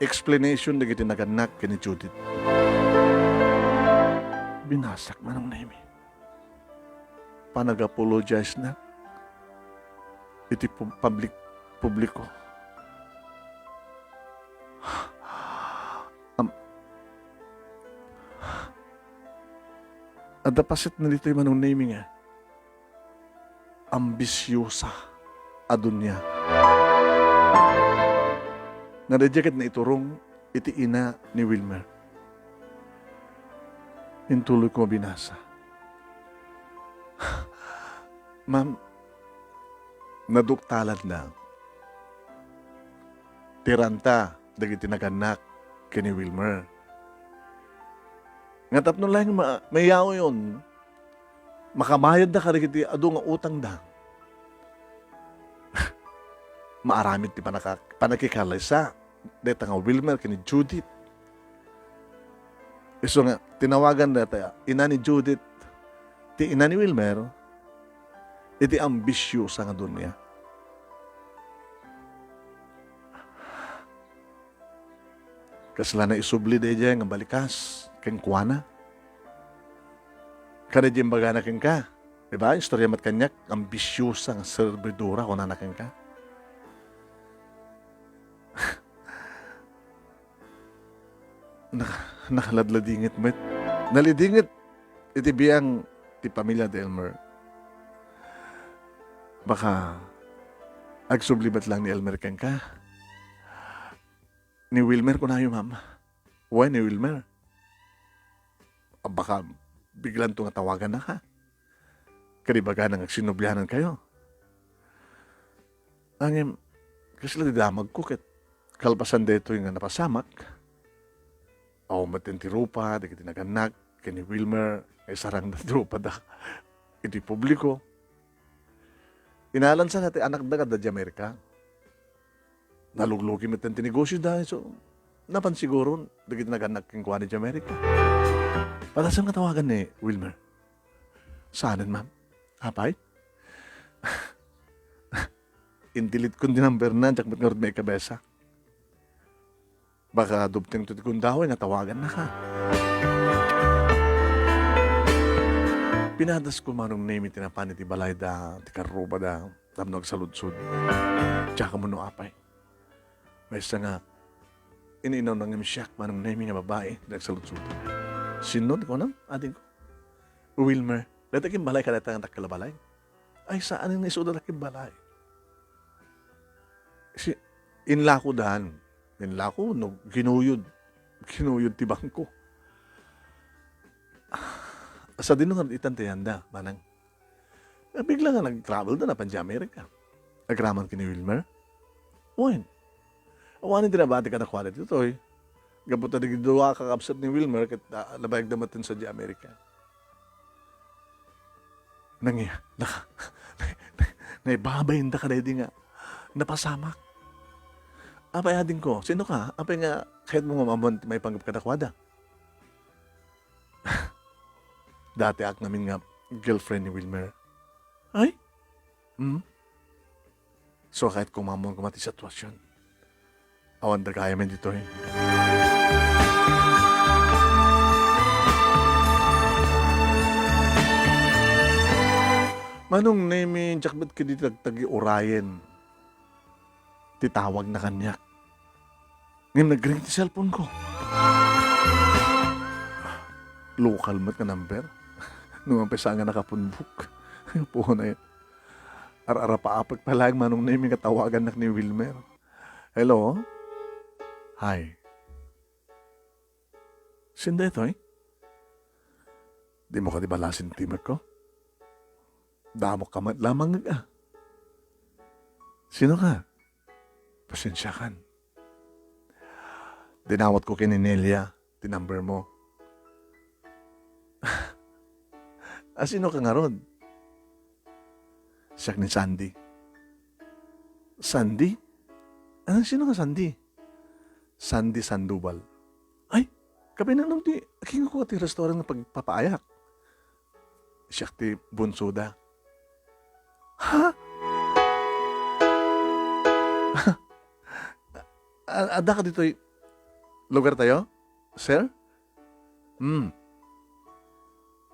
S2: Explanation na kiti naganak kini Judith. Binasak man ang Nemi. Panag-apologize na. Iti publiko. Adapasit na dito yung manong naming nga. Ambisyosa adun niya. Nadajagat na iturong iti ina ni Wilmer. Intuloy ko mabinasa. Ma'am, naduktalan na. Tiranta, dagiti naganak kini Wilmer. Nga tapno lang mayaw yun. Makamayad na karigiti ado nga utang da. Maaramid ti panakikalay sa deta nga Wilmer kini Judith. Iso nga tinawagan deta ina ni Judith ti ina ni Wilmer iti ambisyosa nga dunya. Kasla na isubli de nga balikas keng kuana. Kada di baga na keng ka. Diba? Istorya mat kanyak, ambisyosa nga servidura kung nanakin ka. Nakaladladingit met. Nalidingit iti biyang ti pamilya de Elmer. Baka agsublibat lang ni Elmer keng ka. Ni Wilmer ko na yung mama. Why ni Wilmer? Baka biglan itong tawagan na ka. Karibaga nang agsinubyanan kayo. Angin, kasi lang didamag ko kat kalpasan dito yung napasamak. Ako matinti rupa, di kita naganak, kini Wilmer, ay sarang na rupa da. Iti publiko. Inalan sa natin anak da kada di Amerika. Naluglugi matinti negosyo dahil so napansiguro, di kita naganak yung kuha ni Amerika. Para saan katawagan ni Wilmer? Saanan, ma'am? Apay? Indilit ko din number na, jak mat nga may kabesa. Baka dubting tuti kong daw, natawagan na ka. Pinadas ko manong name tinapan iti balay da, ti karuba da, tamnog sa ludsud. Tsaka mo no apay. May isa nga, iniinaw ng imsyak manong name nga babae, nagsaludsud. Sinod ko na, ating ko. Wilmer, dati kim balay ka dati ang takalabalay. Ay, saan yung isuda na kim balay? Inlako dahan. Inlako, no, ginuyod. Ginuyod ti bangko. Sa din nga itantayan da, manang. Bigla nga nag-travel da na pan Amerika. Agraman ki ni Wilmer. Uwan. Awanin din na ba ka na quality ito eh. Gabot na nagduwa kakapsat ni Wilmer kat labayag damatin sa di Amerika. Naibabayin da ka na nga. Napasamak. Apay ading ko, sino ka? Apay nga, kahit mo mamamon may panggap kadakwada. Dati ak namin nga girlfriend ni Wilmer. Ay? So kahit kumamon kumati sitwasyon. Awan da kaya man dito eh. Manong name jakbat ka dito tagi orayen. Titawag na kanyak. Ngayon nag-ring ti cellphone ko. Local mat ka number. Nung umpisa nga nakapunbuk. Puho na yun. Ar-ara paapag palang manong name nga tawagan na ni Wilmer. Hello? Hi. Sinda ito eh? Di mo ka di balasin timer ko? Damok ka mat lamang nga. Sino ka? Pasensya kan. Dinawat ko kay Nelia, tinumber mo. Sino ka nga ron? Siyak ni Sandy. Sandy? Sino ka Sandy? Sandy Sandoval. Ay, kapi na nung di, aking ko ti restaurant na pagpapaayak. siya ti bunsuda. Ha? Ada ka dito lugar tayo? Sir?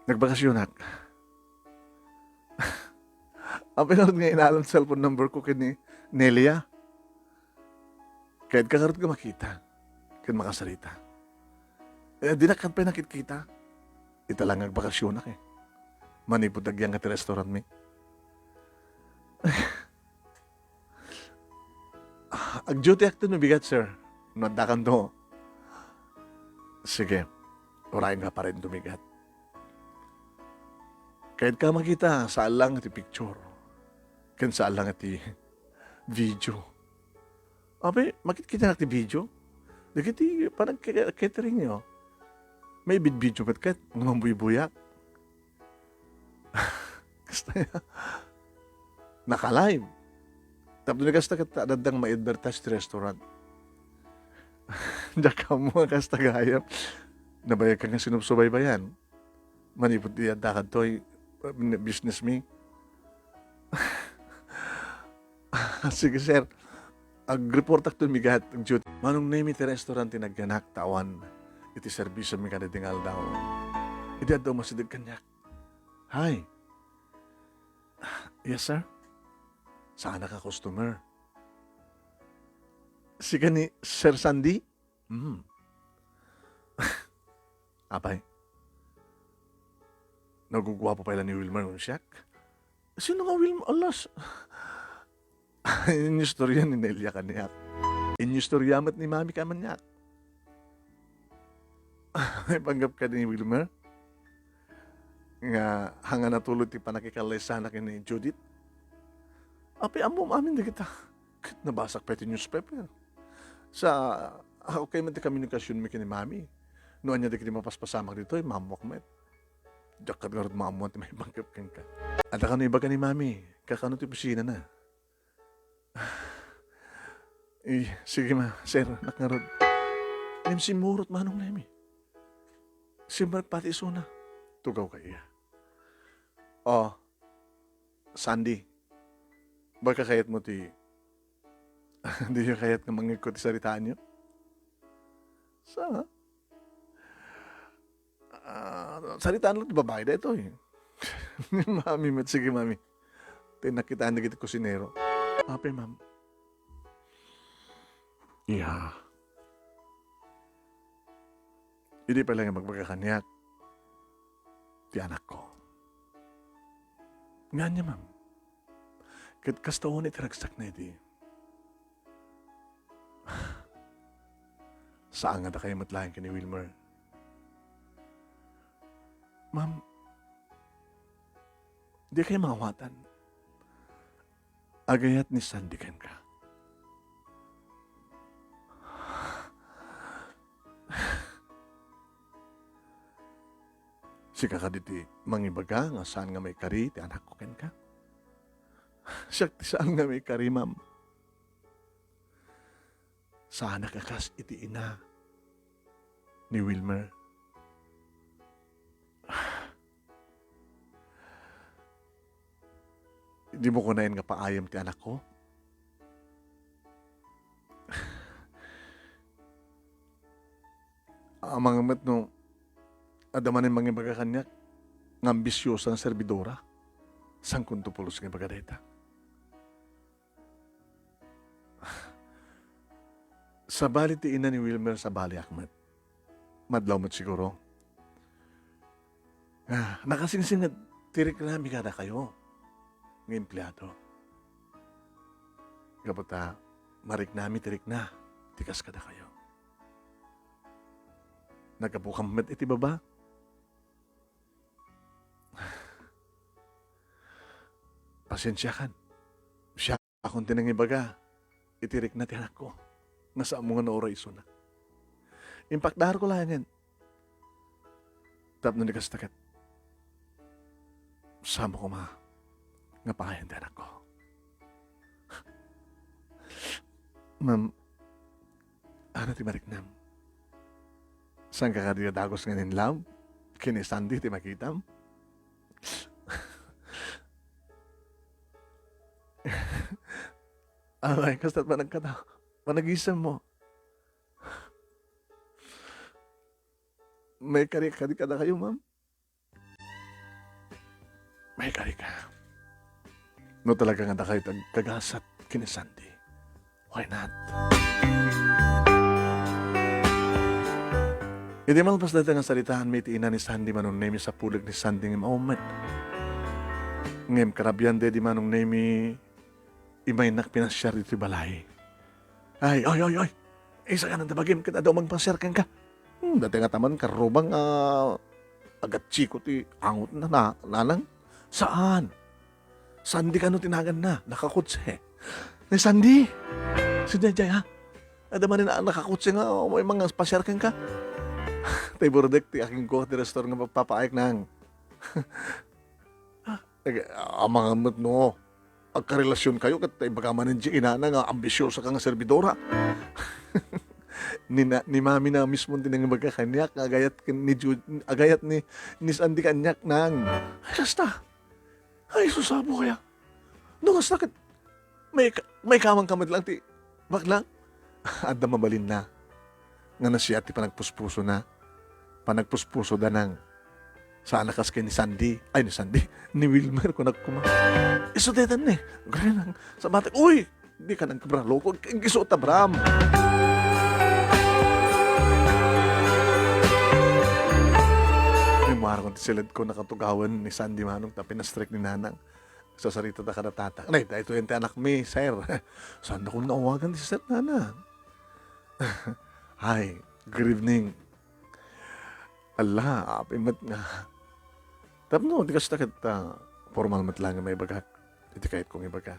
S2: Nagbakasyonak. Ang pinanood nga inaalam cellphone number ko kini Nelia. Kahit kakarot ka makita. Kahit makasalita. Di na kan pa nakikita. Ita lang nagbakasyonak eh. Manipod agyang at restaurant mi. Ang duty acto bigat, sir. Nadakan to. Sige. Urahin nga pa rin tumigat. Kahit ka makita, saan lang iti picture. Kahit saan lang iti video. Abe, makikita na iti video. Dagiti, parang catering nyo. May video ba't kahit mga buyak. Kasta niya. Naka-live. Tapos na kasta ka dadang ma-advertise ti restaurant. Diyan ka mo kasta gayam. Nabayag ka nga sinubsubaybayan. Manipot di adakad to business me. Sige sir. Ag-report ak to migat. Manong name iti restaurant tinagyanak tawan. Iti servisyo mi kada tingal daw. Iti daw masidag kanyak. Hi. Yes sir. Sana ka customer. Sige ni Sir Sandy? Apay. Nagugwapo pa ilan ni Wilmer ng siyak? Sino nga Wilmer? Alas. Inyistorya ni Nelia kaniyak. Inyistoryamat ni Mami ka manyak. May panggap ka ni Wilmer? Nga hanga natulog ti panakikalay sana kini Judith? Api, amo amin di kita. Nabasak pa iti newspaper. Sa, ako kayo man ti komunikasyon mi kini Mami. Noon niya di kini mapaspasamak dito, mamok met. Diyak ka garod mamon ti may bangkap kang ka. At ako iba ka ni Mami, kakano ti pusina na. Sige ma, sir, nakarod. Si Murot manong nemi. Si Mark pati isuna. Tugaw ka iya. Oh, Sandy. Baka kayat mo ti... Hindi nyo kayat nga mangikot ti saritaan nyo? Sa? Saritaan lang ti babae da ito eh. Mami, sige mami. Tinakitaan na kita kusinero. Ape, ma'am. Yeah. Hindi pa lang magpagkakanyak. Ti anak ko. Nga niya, ma'am. Kat kastaon iti ragsak na iti. Saan nga da kayo matlahan ka ni Wilmer? Ma'am, di kayo mawatan. Agayat ni Sandy kan ka. Si kakaditi mangibaga nga saan nga may kari ti anak ko kan ka. Siya ti saan nga may kari, ma'am. Sana kakas iti ina ni Wilmer. Hindi mo ko na yun nga paayam ti anak ko. Ang mga mat no, adaman yung mga baga kanyak, ng ambisyosa ng servidora, sang kuntupulos ng baga deta. Sa bali ti ina ni Wilmer sa bali akmat. Madlaw mo't siguro. Nakasingsing at tirik na kada kayo. Ng empleyado. Kapata, marik nami tirik na. Tikas kada kayo. Nagkapukammet iti baba. Pasensyakan. Siya akong tinangibaga. Itirik na ti anak ko. Nasa mga na oray iso na. Impakdahar ko lang yan. Tap na nikastakat. Sama ko ma. Nga pangayan din ako. Ma'am, ano ti mariknam? Saan ka kadiyadagos nga ninlaw? Kini Sandy ti makitam? Ay, kasta't panag-isam mo. May kari-kari ka na kayo, ma'am? May kari ka. No talaga nga na kayo kagasat kini Sandy. Why not? Hindi malpas dati nga salitahan may tiina ni Sandy manong name sa pulag ni Sandy ng moment. Ngem karabyan de di manong name imay nak pinasyar iti balay. Ay, oy, oy, oy. Isa ka nang tabagim kita daw magpasyar ka. Dati nga taman karubang agat chiko ti angot na nanang. Saan? Sandy ka no tinagan na, nakakutse. Ni Sandy, si Jay ha? Adaman na nakakutse nga, may mga pasyar ka. Tay burdek, ti aking ko, ti restaurant nga magpapaayag nang. Mga mat no, agkarelasyon kayo, kat tay bagaman ng ina nga, ambisyosa ka nga servidora. ni mami na mismo din ang magkakanyak, agayat ni Sandy kanyak nang. Ay, kasta. Ay, susabo kaya. Nung sakit, may kamang kamad lang ti baklang. Adda mabalin na. Nga na siya ti panagpuspuso na. Panagpuspuso da nang sa anakas kay ni Sandy. Ay, ni Sandy. Ni Wilmer ko nagkuma. Isudetan ni. Gaya nang sa bata. Uy! Di ka nang kabralo ko. Gisot ta, Bram. Mara kung silid ko nakatugawan ni Sandy manong tapi na strike ni Nanang. Sa sarita na kanatata. Nay, ito yung anak mi, sir. Saan ako naawagan si Sir Nanang? Hi, good evening. Allah, apimat nga. Tap no, di kasi takit formal mat lang may bagak. Iti kahit kong ibaga.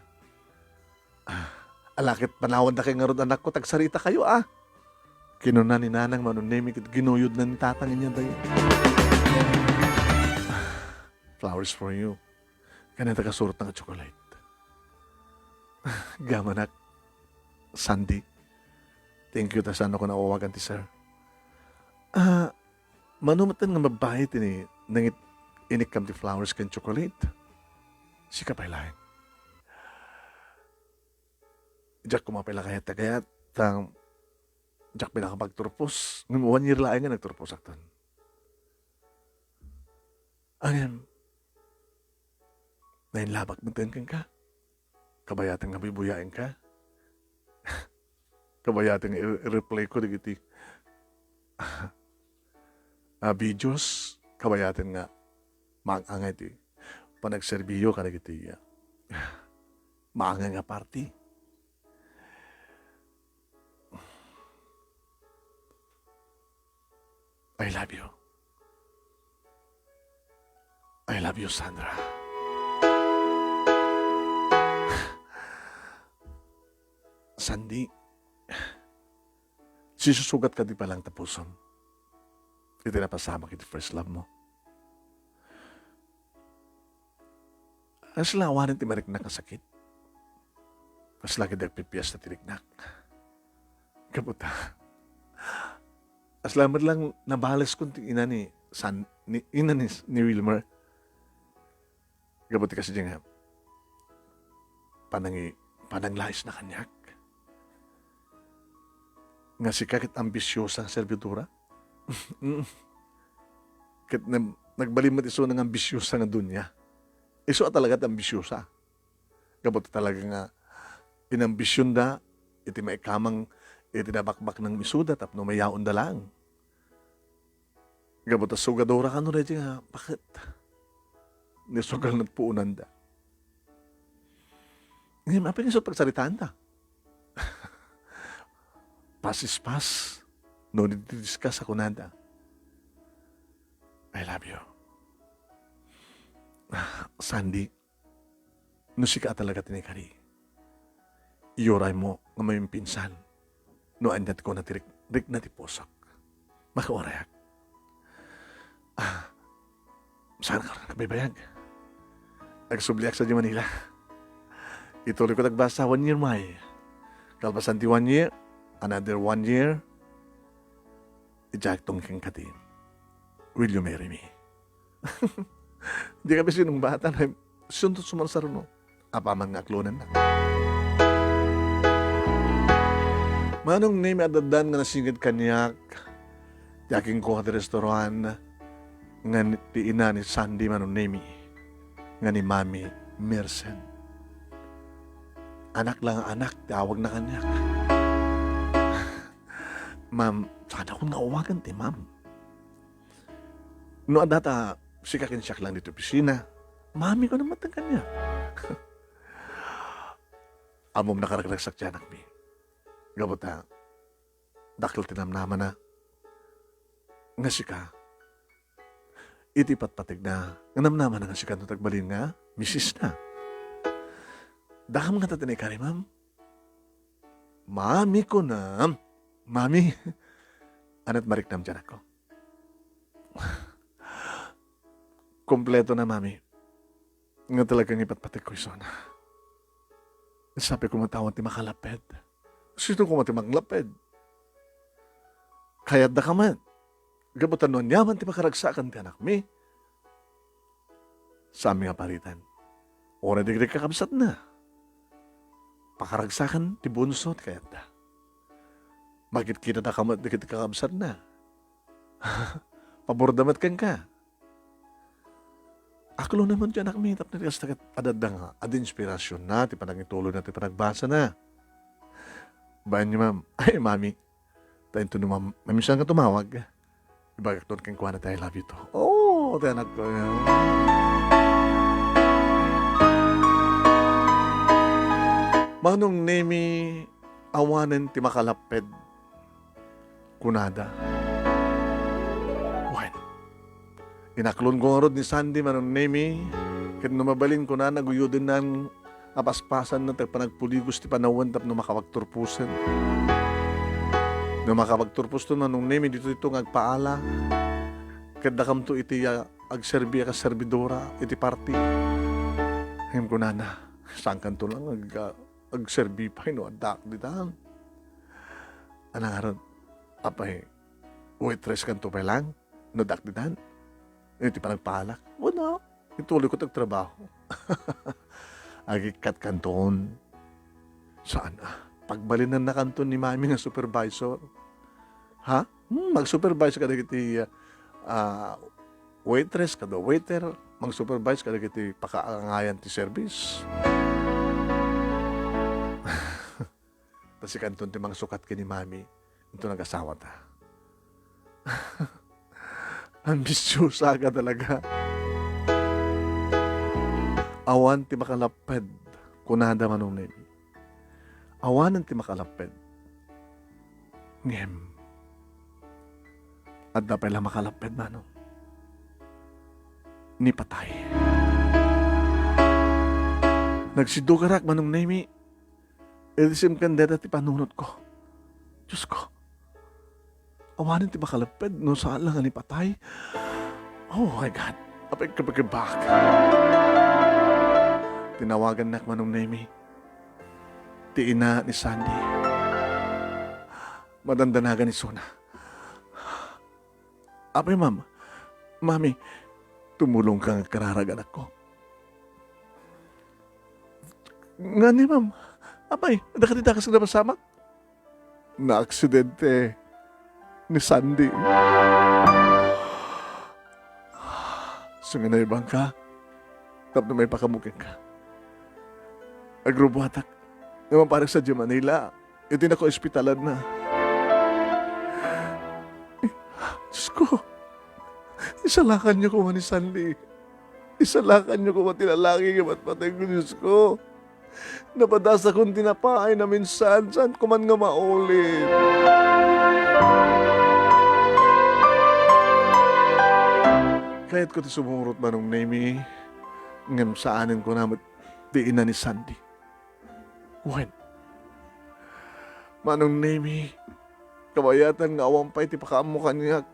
S2: Alakit panawad na kayo nga ron anak ko, tagsarita kayo Kinuna ni Nanang manunemi, ginuyod na ni tatangin niya dayo. Flowers for you. Kanita kasurot ng chocolate. Gamanak. Sandy. Thank you ta sana ko na uwagan ti sir. Manumatan nga mabahit ini nangit inikam ti flowers kan chocolate. Sika pa ilahin. Jack kumapila kaya tagayat tang Jack pinakapagturpos. 1 year laing nga nagturpos akton. Angin. Nainlabak mo tengkeng ka. Kabayatang nabibuyain ka. Kabayatang i-replay ko digiti. Videos. Kabayatang nga maangay ti. Panagserbiyo ka digiti. Maangay nga party. I love you. I love you, Sandra. Sandy, sisusugat ka di palang tapuson. Ito na pasama kita first love mo. As lawanan ti marik na kasakit. As lagi nagpipiyas na tinignak. Kabuta. As lamad lang nabalas kong ina ni Wilmer. Kabuti kasi dyan nga. Pananglais na kanyak. Nga si kakit ambisyosa ang servidura. Kit nagbalimot iso ng ambisyosa nga dunya. Iso talaga ambisyosa. Kabuti talaga nga inambisyon da, iti maikamang itinabakbak ng misuda tapno mayaon da lang. Kabuti sugadora ka no rin nga, bakit? Nisugal na puunan da. Ngayon, apa niya sa pagsalitaan da? Pasis-pas. No, nididiscuss ako nanda. I love you. Sandy, no si ka talaga tinikari. Iyoray mo nga may pinsan. No, andat ko na tirik na tipusok. Makawarayag. Saan ka rin kabibayag? Nagsubliak sa di Manila. Ituloy ko nagbasa 1 year may. Kalpasan ti 1 year, another 1 year, ijaktong kang katin. Will you marry me? Di kami sinong bata na suntot sumansaro no. Apaman nga aklunan na. Manong name adadan nga nasingit kanyak. Yaking ko at restaurant nga ti ina ni Sandy manong name nga ni Mami Mercen. Anak lang ang anak, tawag na kanyak. Ma'am, sana akong nauwagan ti ma'am. No adata, sikakin siya lang dito pisina. Mami ko naman ang kanya. Amom nakaragagsak siya anak mi. Gabot na, dakil tinamnaman na. Nga sika, iti patpatig na, nga namnaman na nga sika no tagbalin nga, misis na. Dakam nga tatanay ka rin, ma'am. Mami ko na, mami. Anat mariknam dyan ako. Kompleto na, mami. Nga talagang ipatpatig ko iso na. Sabi ko matawag ti makalaped. Sino ko mati maglaped? Kaya't da ka man. Gabutan nun yaman ti makaragsakan ti anak mi. Sa aming aparitan. O na digri kakabsat na. Pakaragsakan ti bunso ti kaya't da. Bakit kita na kamat digri kakabsat na? Pabordamat kang ka. Aklo naman dyan anak mi. Tapos nagkastakat adada nga. Ad inspirasyon na. Ti panagituloy na ti panagbasa na. Bayan niyo ma'am. Ay mami. Tayo ito naman. Mamisan ka tumawag. Ibagak doon kang kuha na tayo love you to. Oh, tayo anak ko. Manong nemi awanen ti makalaped kunada. Wen. Inaklon ko nga ni Sandy manong nemi ket numabalin ko na naguyodin ng apaspasan na tagpanagpuligos ti panawan tap no makawagturpusen. No makawagturpus to manong nemi dito ngagpaala. Ket dakam to iti agserbi ka serbidora iti party. Him ko na saan kanto lang agserbi pa no adak ditan. Anang apay waitress kanto pa lang no dak ditan. Iti panagpalak. Wala. Ituloy ko tagtrabaho. Agikat kanton. Saan pagbalinan na kanton ni mami nga supervisor. Ha? Mag-supervise ka na kiti waitress, kada waiter. Mag-supervise ka na kiti pakaangayan ti service. Tapos kanton ti mga sukat ka ni mami. Ito nag-asawa ta. Ambisyosa ka talaga. Awan ti makalaped kunada manong nemi. Awanan ti makalaped. Ngem. At dapat lang makalaped manong. Ni patay. Nagsidugarak manong nemi. Edisim kandeta ti panunod ko. Diyos ko. Awanan ti makalaped no saan lang ni patay. Oh my God. Apay kapagibak. Tinawagan na manong nemi. Ti ina ni Sandy. Madandanagan ni Suna. Apay ma'am, mami, tumulong kang kararagan ako. Nga ni ma'am, apay, nakaditakas na masamak? Na-aksidente ni Sandy. Sunginayabang ka, tapos may pakamukin ka. Agrubuhatak, naman parang sa Manila, ito na ko ospitalan na. Diyos ko, isalakan niyo ko man ni Sandy. Isalakan niyo ko man tinalangin yung matmatay ko, Diyos ko. Napadasa kong tinapay na minsan, saan ko man nga maulit. Kaya't ko ti sumurot manong nemi, ngam saanin ko naman di ina ni Sandy. When? Manong nemi, kabayatan nga awampay ti pakaam mo kanyak.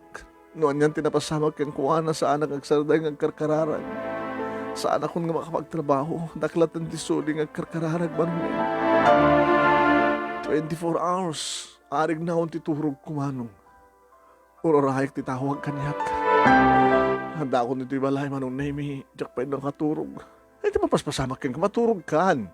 S2: Noon yan tinapasamag kang kuwana sa anak agsarday ng karkararan. Sa anak kong nga makapagtrabaho, daklatan ti suli ng karkararag manong 24 hours, arig na akong titurog kumanong. Urorahik ti tawag kanyak. Handa ako nito ibalay manong nemi. Diyak pa ng katurog. Ay, di mapaspasamak kang maturog kan.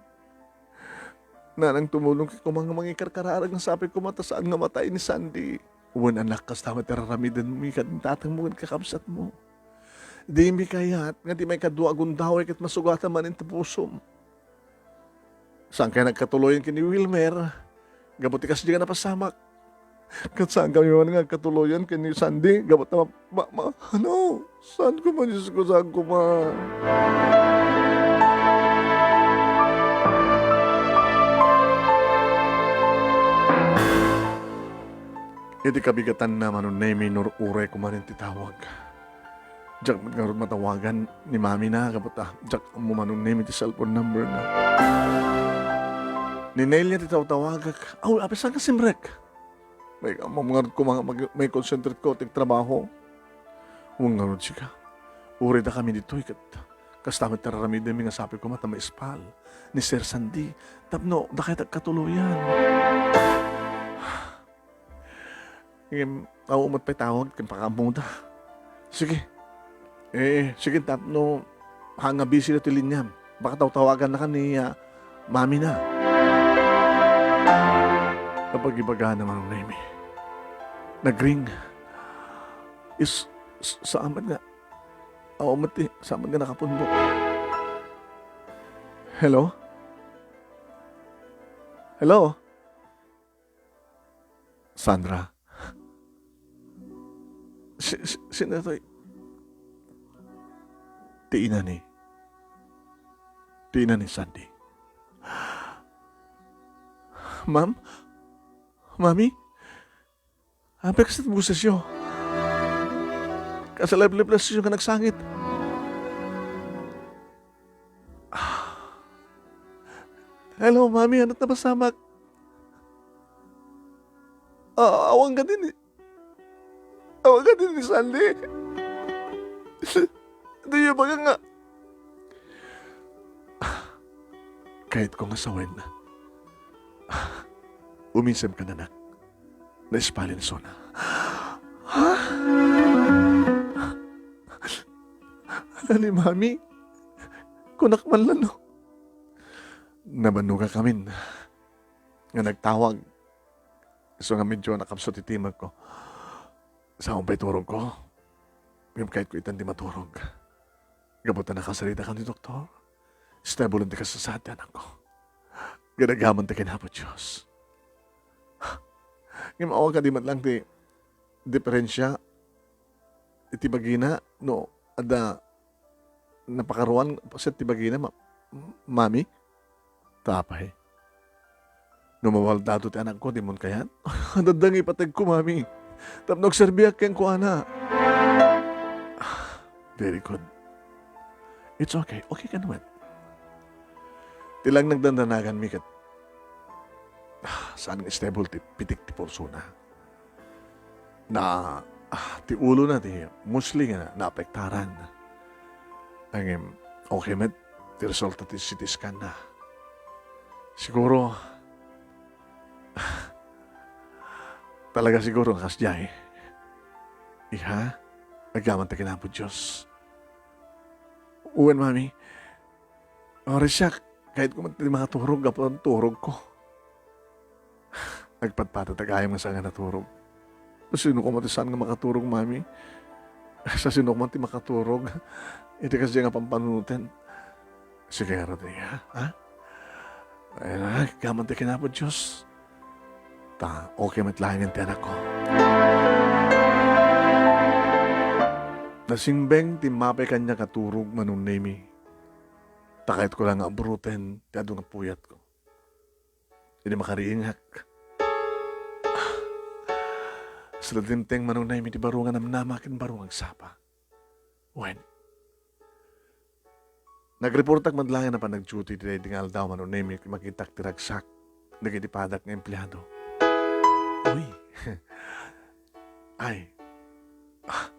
S2: Nanang tumulong kay mga karkararag ng sabi ko mata saan nga matay ni Sandy. Uwan anak kas tama teraramidan mo ikat tatang mo kakapsat mo. Di mi kayat nga di may kadwa agundaw kat masugatan man in tapusom. Saan kaya nagkatuloyan kini Wilmer? Gabuti kasi di ka napasamak. Kat saan kami man nga katuloyan kini Sandy? Gabot na ano? Saan ko man Diyos ko, saan ko man? Iti kabigatan na manon nemi nur ure ko man titawag. Diyak nga matawagan ni mami na kapata. Diyak mo manon nemi ti cellphone number na. Ni Neil niya titawag-tawagak. Aw, apisan ka simrek. May mamungarod ko may concentrate ko ting trabaho. Mungarod siya ka. Ure da kami dito ikat. Kastamit tararamid na nga sabi ko mata maispal. Ni Sir Sandy. Tapno, dakit katuluyan. Ako umot pa'y tawag, kaya pakamuda. Sige. Sige, tapno, hanga busy na tilin niya. Baka tawagan na ka ni mami na. Kapag ibaga naman ang name. Nag-ring. Sa amat nga. Ako umot sa amat nga nakapundok. Hello? Hello? Sandra? Sino ito? Tiina ni Sandy. Ma'am? Mami? Apek sa buses yun. Kasalab-lab na siya ka nagsangit. Hello, Mami. Ano't na masamak? Awang ka din eh. Awang ka din ni Sandy. Hindi niya baga nga. Kahit kong asawin na. Uminsam ka na na-espalin so na. Ha? Ani, Mami? Kunak man lang, no? Nabanuga kami nga nagtawag. So nga medyo nakapsot itimag ko. Sa akong pa'y turog ko. Ngayon kahit ko itan di maturog. Gabutan na kasarita ka ni Doktor. Stable hindi ka sa sadanan ko. Ganagaman ta kinapot Diyos. Ngayon maawa ka di man lang di diferensya. Iti bagina, no, ada napakaruan sa iti bagina, Mami? Tapay. Numawal dato ti anak ko, di mon kayan? Dadang ipatag ko, Mami. Tapnog serbiyak ken ko, ana. Very good. It's okay. Okay ka naman. Tilang nagdandanagan mi kat. Saan nga stable ti pitik ti porsona. Na ti ulo na ti musli nga naapektaran. Ang okay met, ti resulta ti CT scan na. Siguro, talaga siguro ang kasya eh. Iha, nagyaman ta kinapod Diyos. Uwan, Mami. Oras siya, kahit kung mga turog, gapo ang turog ko. Nagpatpatatagayang nga saan nga naturog. Sino ko mati saan nga makaturog, Mami? Sa sino ko mati makaturog. Ito kasi nga pampanunutin. Sige, Rodri, ha? Ay na, gaman tayo kinapod Diyos. Okay matlahin yung tiyanak ko. Nasingbeng timapay kanya katurog manong nemi. Takait ko lang nga abruten, tiyado nga puyat ko. Hindi makariingak. Sa ladinteng manong nemi, di barungan namnamakin barungang sapa. When? Nagreportak madlangan na pa nag-duty today tingal daw manong nemi makitak tiragsak. Nagitipadak ng empleyado. Uy. Ay.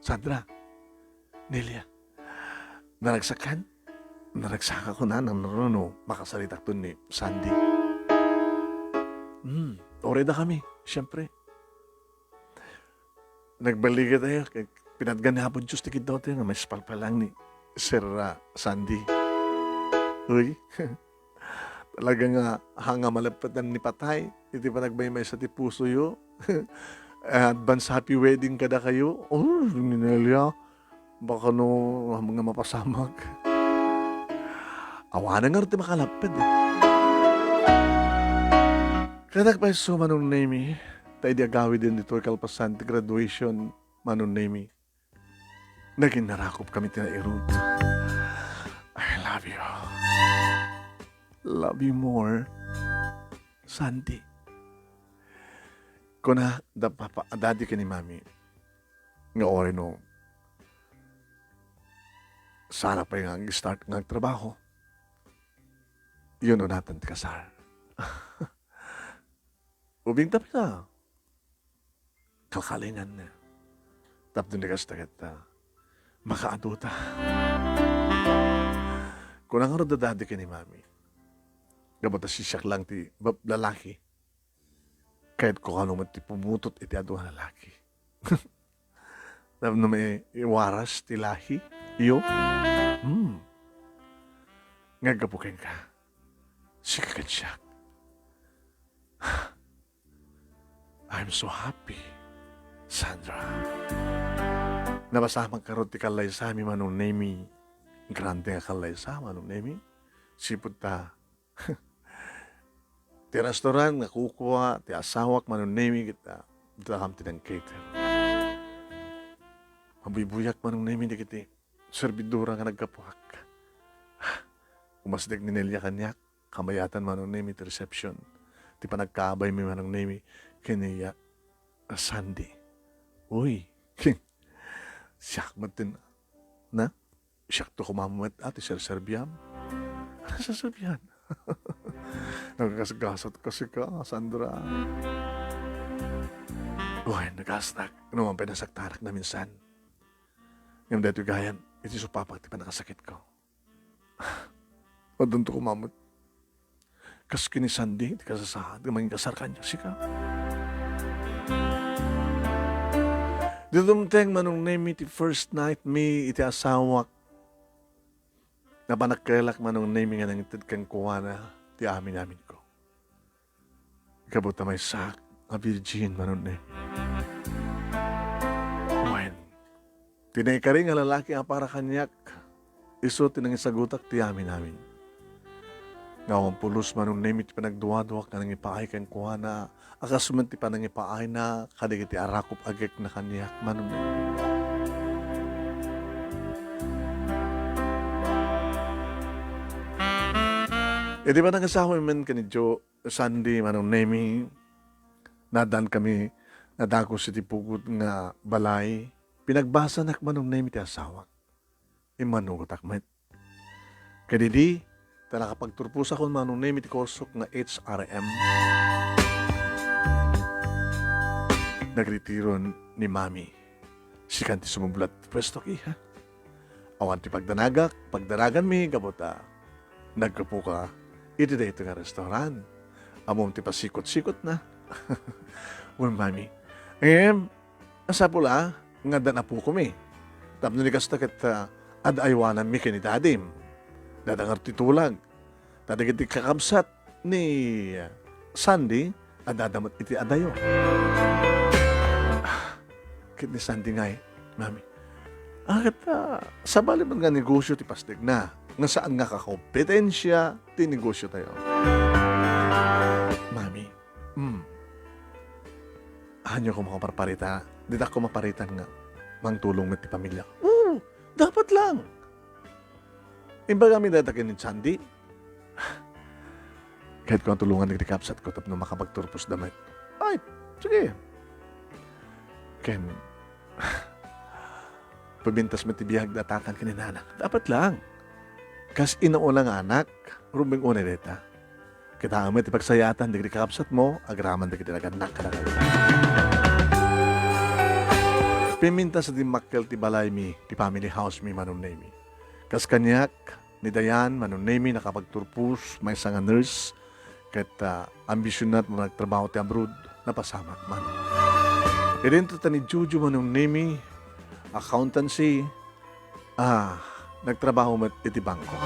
S2: Sandra. Nelia. Naragsakan? Naragsak ako na ng narono. Makasalitak to ni Sandy. Oreda kami. Siyempre. Nagbaliga tayo. Pinadgan hapon Diyos ti daw tayo nga may spalpalang ni Sir Sandy. Uy, talaga nga hanga malapatan ni patay. Iti pa nagbaymay sa ti puso yo. Advance happy wedding kada kayo. Oh, Nelia, baka no mga mapasamag. Awanan nga rin ti makalapad eh. Kanak pa so manong name tayo di agawid din dito kalpasan ti graduation manong name. Naging narakop kami tinairod. I love you. Love you more. Sandy. Kuna da papa daddy ka ni mami. Nga ore no. Sana pa yung start ng trabaho. Yun o natin kasar. Ubing tapi na. Kalkalingan na. Tapos na kastakit makaaduta. Kung ang aro dadadi ka ni mami, gabata siyak lang ti lalaki. Kahit kung ano man ti pumutot iti aduha lalaki. Tapos na may iwaras ti lahi. Iyo? Ngagapukin ka. Sikakan siya. I'm so happy, Sandra. Nabasamang karot ti kalay sa amin manong nemi. Grande nga kalay sa manong nemi. Sipot ta. Ti restaurant nga kukuha, ti asawak manong nemi kita. Dakam ti ng cater. Mabibuyak manong nemi di kiti. Servidura nga nagkapuhak. Umasdag ni Nelia kanyak. Kamayatan manong nemi ti reception. Ti panagkaabay mi manong nemi. Kaniya Sandy. Uy. Siyak matin na. Siyak to kumamuat ati Sir Serbian. Ano sa Serbian? Nagkasgasat kasi ka, Sandra. Uy, nagkasnak. Ano man pinasaktarak na minsan. Ngayon dito gayan, iti supapak ti pa nakasakit ko. O doon to kumamot. Kas kini Sandy, di kasasahan, maging kasar kanya, sika. Di dumteng manong name iti first night mi iti asawak. Napanagkailak manong name nga nang itid kang kuwana ti amin namin ko. Ikabuta may sak, a virgin manong name. When, tinay ka rin nga lalaki ang para kanyak, iso tinang isagutak ti amin namin. Ngawang pulos manong name iti panagduwa-duwak na nang ipaay kang kuwana, akasuman ti panang ipaay na kadig iti arakop agek na kanyak manong name. E di ba nag-asawa man ka ni Joe Sandy manong name, nadan kami, nadako si tipugod nga balay, pinagbasa nak manong name iti asawak. Imanugot akmet. Kadidi, tala kapag turpus ako manong name iti korsok nga HRM. Nagretiro ni Mami. Si kanti sumublat, pwesto ki ha. Awan ti pagdanagan mi, kabota. Nagkapo ka, iti dito nga restaurant. Amom ti pasikot-sikot na. Well, Mami, asa pula, nga dan apo ko mi. Tapno ni kastakit, ad aywanan mi kini dadim. Dadangar titulag. Dadagit kakabsat ni Sandy, adadamat iti adayo. Kit ni Sandy nga Mami. Sa baliman nga negosyo ti pastig na. Nga saan nga kakompetensya ti negosyo tayo. Mami, hanyo ko makaparparita. Dita ko maparitan nga. Mangtulong met ti pamilya. Dapat lang. Imba kami dadakin ni Sandy. Kahit ko ang tulungan ni Kapsat ko tapno makapagturpos damit. Ay, sige. Ken, pabintas matibiyag datakan kininanak. Dapat lang. Kas inaulang anak, ruming una deta. Kita amat ipagsayatan di Kapsat mo, agraman di kitinagan ka na kayo. Piminta sa dimakkel ti balay mi, ti family house mi manong name. Kas kanyak, ni Dayan, manong name, nakapagturpus, may isang nurse, kahit ambisyon na't mga nagtrabaho ti abroad, napasamak man. E rin ta ni Juju manong name, accountancy, nagtrabaho met iti bangko.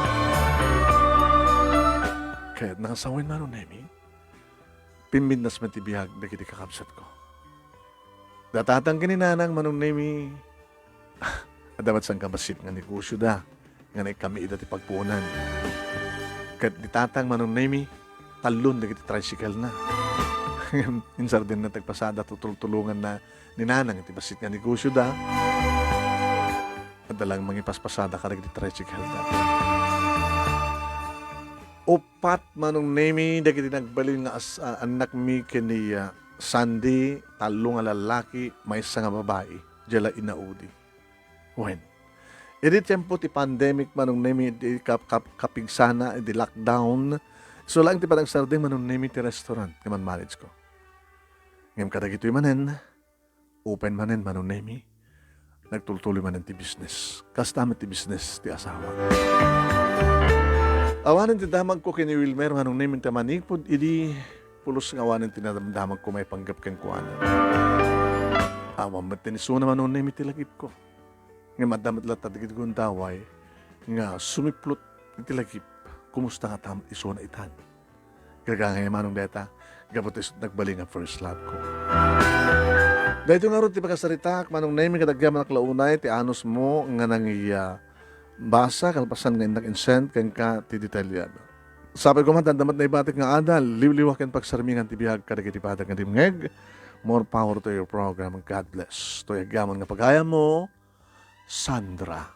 S2: Kaya nakasawin man nun, Nemi, pimbindas man ti bihag na kiti kakabsat ko. Datatang kininanang manong Nemi, adamat sang kabasit nga negosyo da, nga na kami ida ti pagpuunan. Kat ditatang manong Nemi, talon na kiti tricycle na. Insar din na tagpasada tutulungan na ninanang iti basit nga negosyo da. Adalang mangipaspasada ka rin kiti tricycle da. Upat manong Nemi, da kiti nagbalin nga anak mi kini Sandy, talong nga lalaki, may isa nga babae, jala inaudi. When? Iti tempo ti pandemic manong Nemi, di kapigsana, di lockdown, so lang ti parang sarding manong Nemi ti restaurant, kaman manage ko. Ngayon kadagito'y manen, open manen manong Nemi, nagtultuloy manen ti business. Kastamit ti business ti asawa. Awanin ti damag ko kini Wilmer, manong Nemi ti manigpod, idi pulos ng awanin ti nadamdamag ko may panggap kang kuwanan. Awam matinisuna manong Nemi ti lagip ko. Nga madamat latad gid kong daway, nga sumiplot iti lagip, kumusta nga tamat iso na itan. Gagangay manong deta, gabot is nagbali nga first love ko. Dahil nga ron ti pagkasaritak, manong Nemi kadagyaman naklaunay, ti anos mo nga nangiya basa, kalpasan nga indak insent, kan ka ti detalyado. Sabi ko man, damat na ibatik nga adal, liwliwakin pagsarmingan ti bihag kadagiti padag nga dimngeg, more power to your program, God bless. To'y agyaman nga pagaya mo, Sandra.